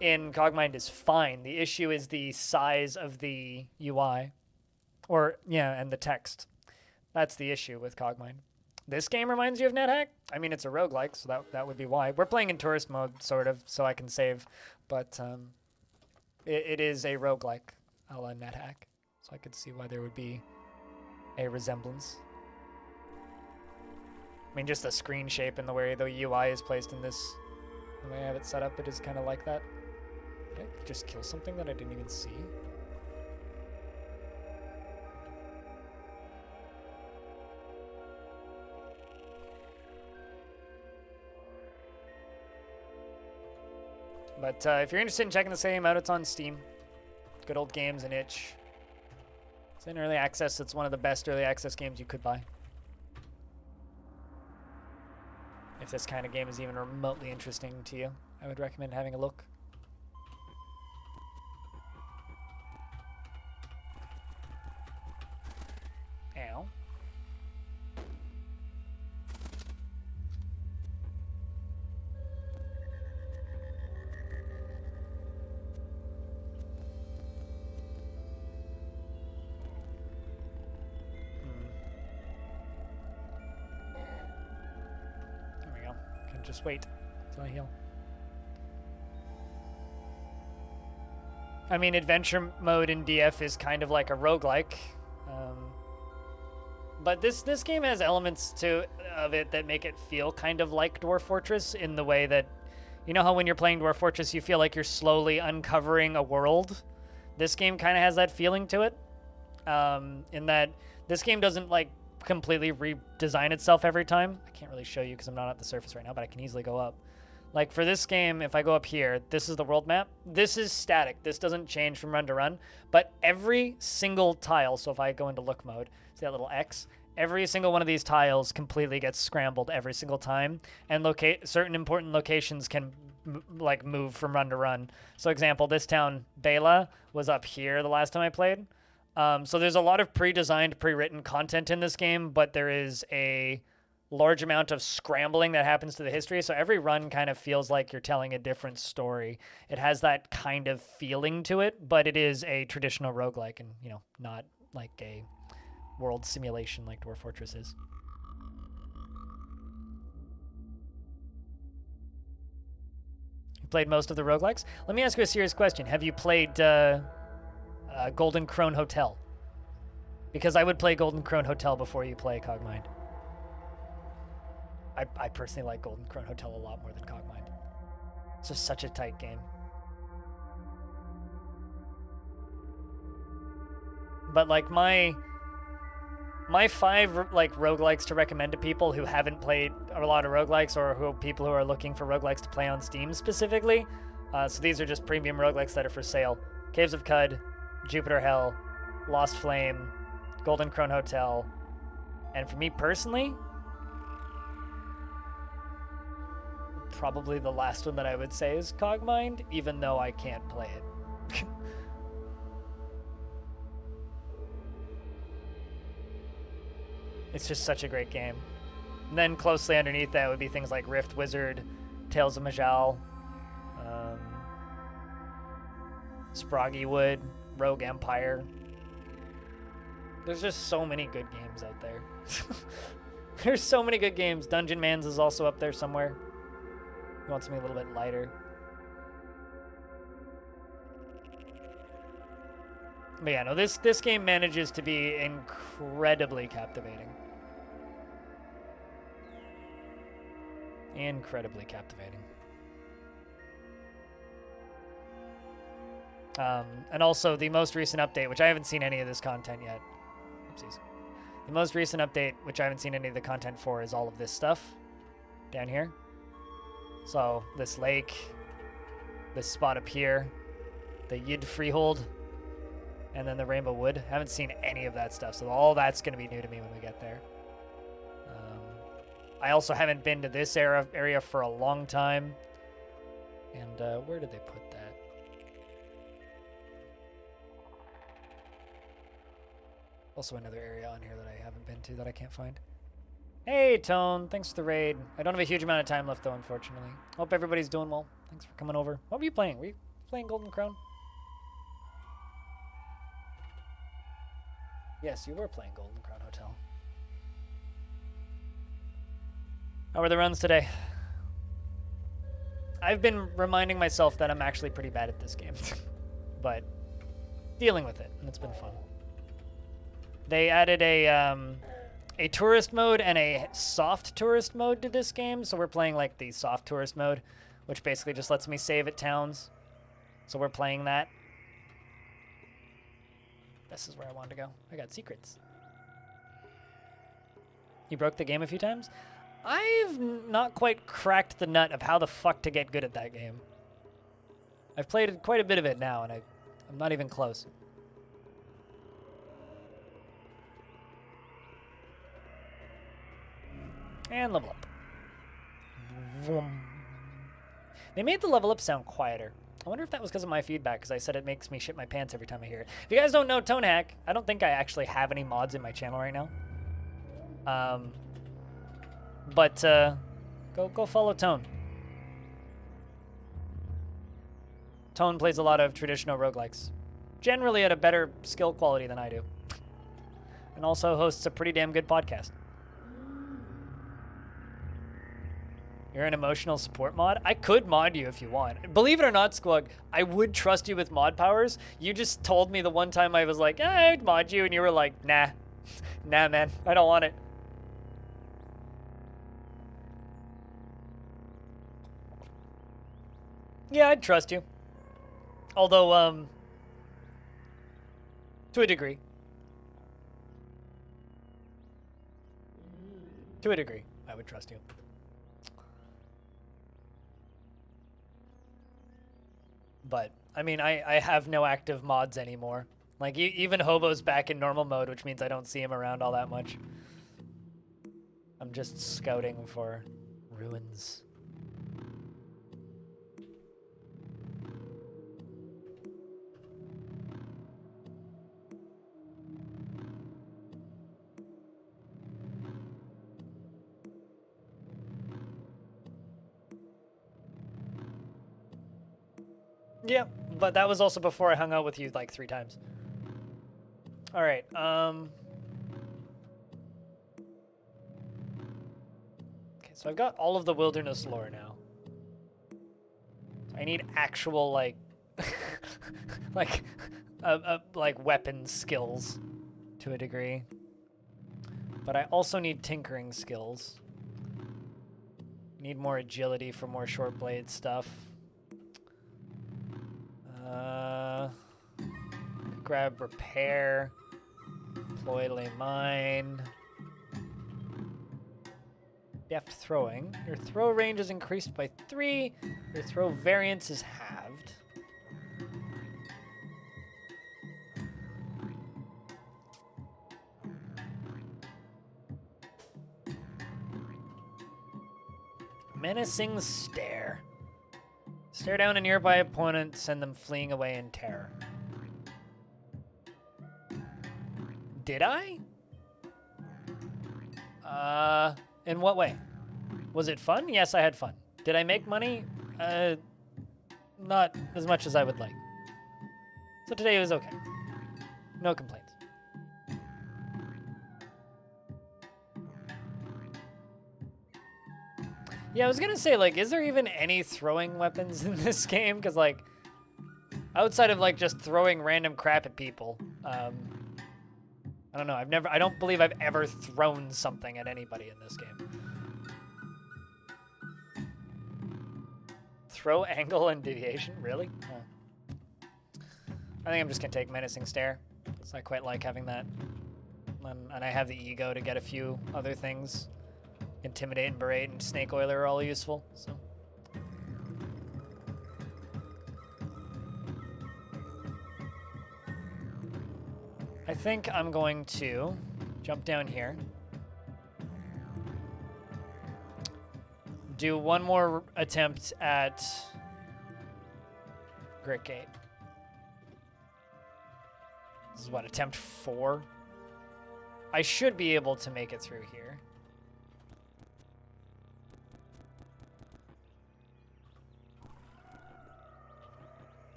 A: in Cogmind is fine. The issue is the size of the UI. Or, yeah, and the text. That's the issue with Cogmind. This game reminds you of NetHack? I mean, it's a roguelike, so that would be why. We're playing in tourist mode, sort of, so I can save. But it is a roguelike a la NetHack. So I could see why there would be a resemblance. I mean, just the screen shape and the way the UI is placed in this, the way I have it set up, it is kind of like that. Did I just kill something that I didn't even see? But if you're interested in checking this game out, it's on Steam. Good old games and itch. It's in early access. It's one of the best early access games you could buy. If this kind of game is even remotely interesting to you, I would recommend having a look. Just wait till I heal. I mean, adventure mode in DF is kind of like a roguelike. But this game has elements of it that make it feel kind of like Dwarf Fortress in the way that, you know how when you're playing Dwarf Fortress you feel like you're slowly uncovering a world? This game kind of has that feeling to it. In that this game doesn't like completely redesign itself every time. I can't really show you because I'm not at the surface right now, but I can easily go up. Like for this game, if I go up here, this is the world map. This is static. This doesn't change from run to run, but every single tile, so if I go into look mode, see that little X? Every single one of these tiles completely gets scrambled every single time, and certain important locations can like move from run to run. So example, this town, Bela, was up here the last time I played. So there's a lot of pre-designed, pre-written content in this game, but there is a large amount of scrambling that happens to the history. So every run kind of feels like you're telling a different story. It has that kind of feeling to it, but it is a traditional roguelike and, you know, not like a world simulation like Dwarf Fortress is. You played most of the roguelikes? Let me ask you a serious question. Have you played Golden Crone Hotel? Because I would play Golden Crone Hotel before you play Cogmind. I personally like Golden Crone Hotel a lot more than Cogmind. It's just such a tight game. But like my 5 like roguelikes to recommend to people who haven't played a lot of roguelikes or people who are looking for roguelikes to play on Steam specifically. So these are just premium roguelikes that are for sale. Caves of Cud, Jupiter Hell, Lost Flame, Golden Crone Hotel, and for me personally, probably the last one that I would say is Cogmind, even though I can't play it. It's just such a great game. And then closely underneath that would be things like Rift Wizard, Tales of Majal, Sproggy Wood, Rogue Empire. There's just so many good games out there. There's so many good games. Dungeon Man's is also up there somewhere. You want something a little bit lighter. But yeah, no, this game manages to be incredibly captivating. Incredibly captivating. And also the most recent update, which I haven't seen any of this content yet. Oopsies. The most recent update, which I haven't seen any of the content for, is all of this stuff down here. So this lake, this spot up here, the Yid Freehold, and then the Rainbow Wood. Haven't seen any of that stuff, so all that's going to be new to me when we get there. I also haven't been to this area for a long time. And where did they put that? Also another area on here that I haven't been to that I can't find. Hey, Tone. Thanks for the raid. I don't have a huge amount of time left, though, unfortunately. Hope everybody's doing well. Thanks for coming over. What were you playing? Were you playing Golden Crown? Yes, you were playing Golden Crown Hotel. How were the runs today? I've been reminding myself that I'm actually pretty bad at this game. But dealing with it, and it's been fun. They added a tourist mode and a soft tourist mode to this game, so we're playing like the soft tourist mode, which basically just lets me save at towns. So we're playing that. This is where I wanted to go. I got secrets. You broke the game a few times? I've not quite cracked the nut of how the fuck to get good at that game. I've played quite a bit of it now, and I'm not even close. And level up. Vroom. They made the level up sound quieter. I wonder if that was because of my feedback, because I said it makes me shit my pants every time I hear it. If you guys don't know Tone Hack, I don't think I actually have any mods in my channel right now. But go follow Tone. Tone plays a lot of traditional roguelikes, generally at a better skill quality than I do, and also hosts a pretty damn good podcast. You're an emotional support mod? I could mod you if you want. Believe it or not, Squug, I would trust you with mod powers. You just told me the one time I was like, I'd mod you, and you were like, nah. Nah, man, I don't want it. Yeah, I'd trust you. Although, to a degree. To a degree, I would trust you. But, I mean, I have no active mods anymore. Like, even Hobo's back in normal mode, which means I don't see him around all that much. I'm just scouting for ruins. Yeah, but that was also before I hung out with you like 3 times. All right. Okay, so I've got all of the wilderness lore now. I need actual like, like weapon skills, to a degree. But I also need tinkering skills. Need more agility for more short blade stuff. Grab repair. Deploy lay mine. Deft throwing. Your throw range is increased by 3. Your throw variance is halved. Menacing stare. Stare down a nearby opponent, send them fleeing away in terror. Did I? In what way? Was it fun? Yes, I had fun. Did I make money? Not as much as I would like. So today was okay. No complaints. Yeah, I was gonna say, like, is there even any throwing weapons in this game? Because, like, outside of, like, just throwing random crap at people, I don't know. I don't believe I've ever thrown something at anybody in this game. Throw angle and deviation? Really? Oh. I think I'm just gonna take menacing stare. So I quite like having that. And I have the ego to get a few other things. Intimidate and berate and snake oiler are all useful, so. I think I'm going to jump down here. Do one more attempt at Grit Gate. This is what, attempt 4? I should be able to make it through here.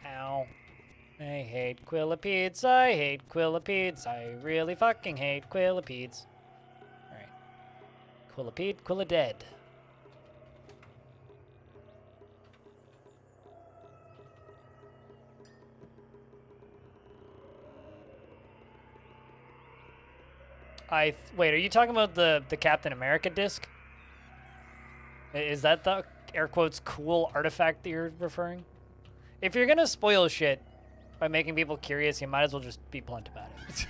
A: Ow. I hate quillipedes, I hate quillipedes, I really fucking hate quillipedes. Alright. Quillipede, Quillidead. Wait, are you talking about the Captain America disc? Is that the, air quotes, cool artifact that you're referring? If you're gonna spoil shit by making people curious, you might as well just be blunt about it.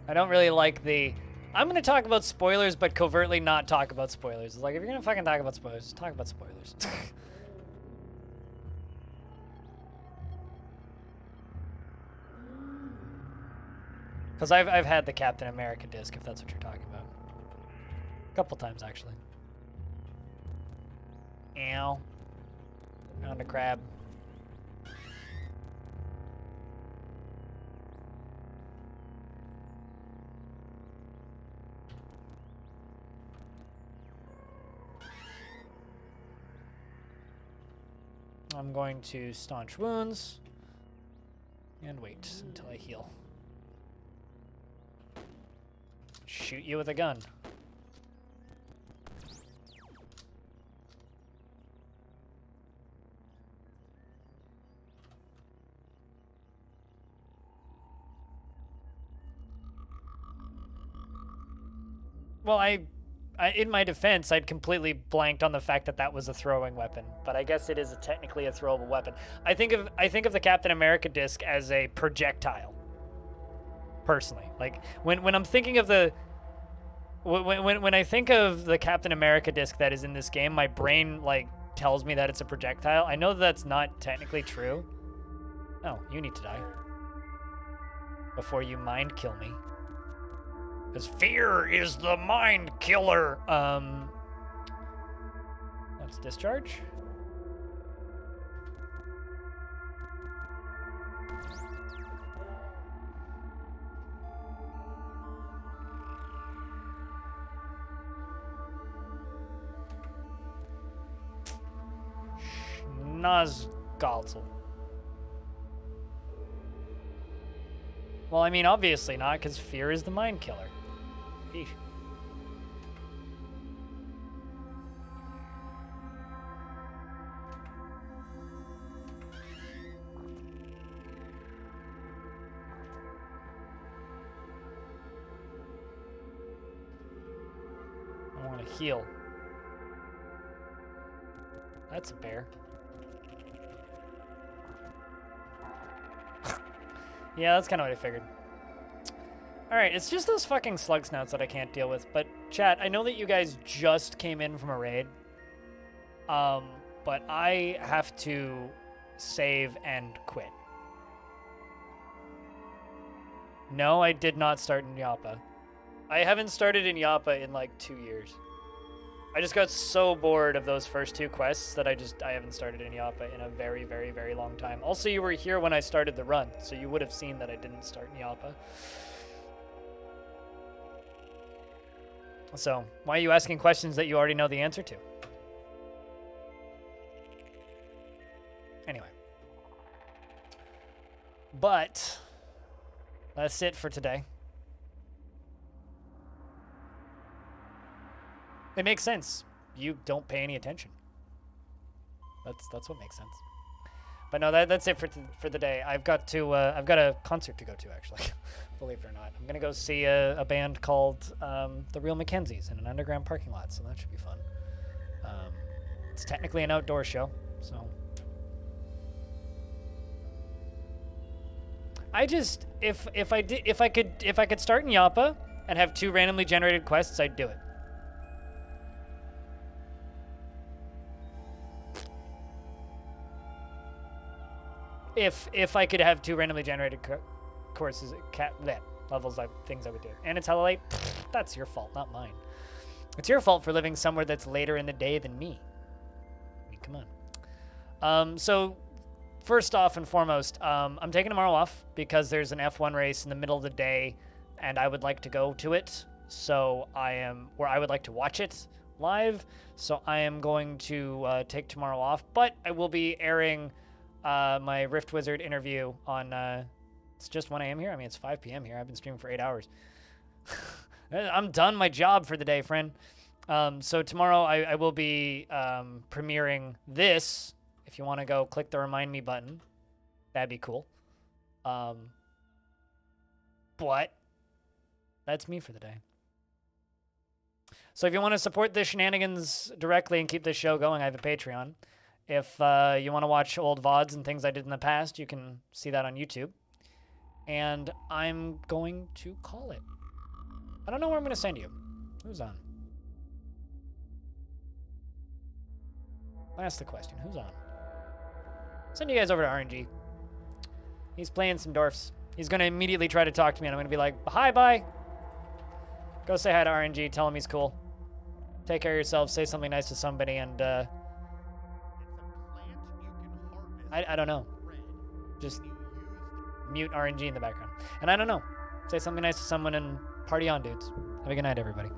A: I don't really like the, I'm gonna talk about spoilers, but covertly not talk about spoilers. It's like, if you're gonna fucking talk about spoilers, just talk about spoilers. Because I've had the Captain America disc, if that's what you're talking about. A couple times, actually. Ow. Found a crab. I'm going to staunch wounds and wait until I heal. shoot you with a gun. Well, in my defense, I'd completely blanked on the fact that that was a throwing weapon, but I guess it is technically a throwable weapon. I think of the Captain America disc as a projectile. Personally, like when I'm thinking of the when I think of the Captain America disc that is in this game, my brain like tells me that it's a projectile. I know that that's not technically true. Oh, you need to die before you mind kill me. Because fear is the mind killer. Let's discharge. Nazgalzel. Well, I mean, obviously not, because fear is the mind killer. Eesh. I want to heal. That's a bear. Yeah, that's kind of what I figured. Alright, it's just those fucking slug snouts that I can't deal with. But, chat, I know that you guys just came in from a raid. But I have to save and quit. No, I did not start in Yappa. I haven't started in Yappa in like 2 years. I just got so bored of those first two quests that I haven't started in Yappa in a very, very, very long time. Also, you were here when I started the run, so you would have seen that I didn't start in Yappa. So, why are you asking questions that you already know the answer to? Anyway. But, that's it for today. It makes sense. You don't pay any attention. That's what makes sense. But no, that's it for the day. I've got a concert to go to, actually. Believe it or not, I'm gonna go see a band called the Real Mackenzies in an underground parking lot, so that should be fun. It's technically an outdoor show, so. I just if I could start in Yappa and have 2 randomly generated quests, I'd do it. If I could have 2 randomly generated courses, levels, things I would do. And it's hella late. That's your fault, not mine. It's your fault for living somewhere that's later in the day than me. I mean, come on. So, first off and foremost, I'm taking tomorrow off because there's an F1 race in the middle of the day, and I would like to go to it. So I would like to watch it live. So I am going to take tomorrow off, but I will be airing my Rift Wizard interview on, it's just 1 a.m. here. I mean, it's 5 p.m. here. I've been streaming for 8 hours. I'm done my job for the day, friend. So tomorrow I will be premiering this. If you want to go click the remind me button, that'd be cool. But that's me for the day. So if you want to support the shenanigans directly and keep this show going, I have a Patreon. If you want to watch old VODs and things I did in the past, you can see that on YouTube. And I'm going to call it. I don't know where I'm going to send you. Who's on? That's the question. Who's on? Send you guys over to RNG. He's playing some dwarfs. He's going to immediately try to talk to me, and I'm going to be like, hi, bye. Go say hi to RNG. Tell him he's cool. Take care of yourself. Say something nice to somebody, and I don't know. Just mute RNG in the background. And I don't know. Say something nice to someone and party on, dudes. Have a good night, everybody.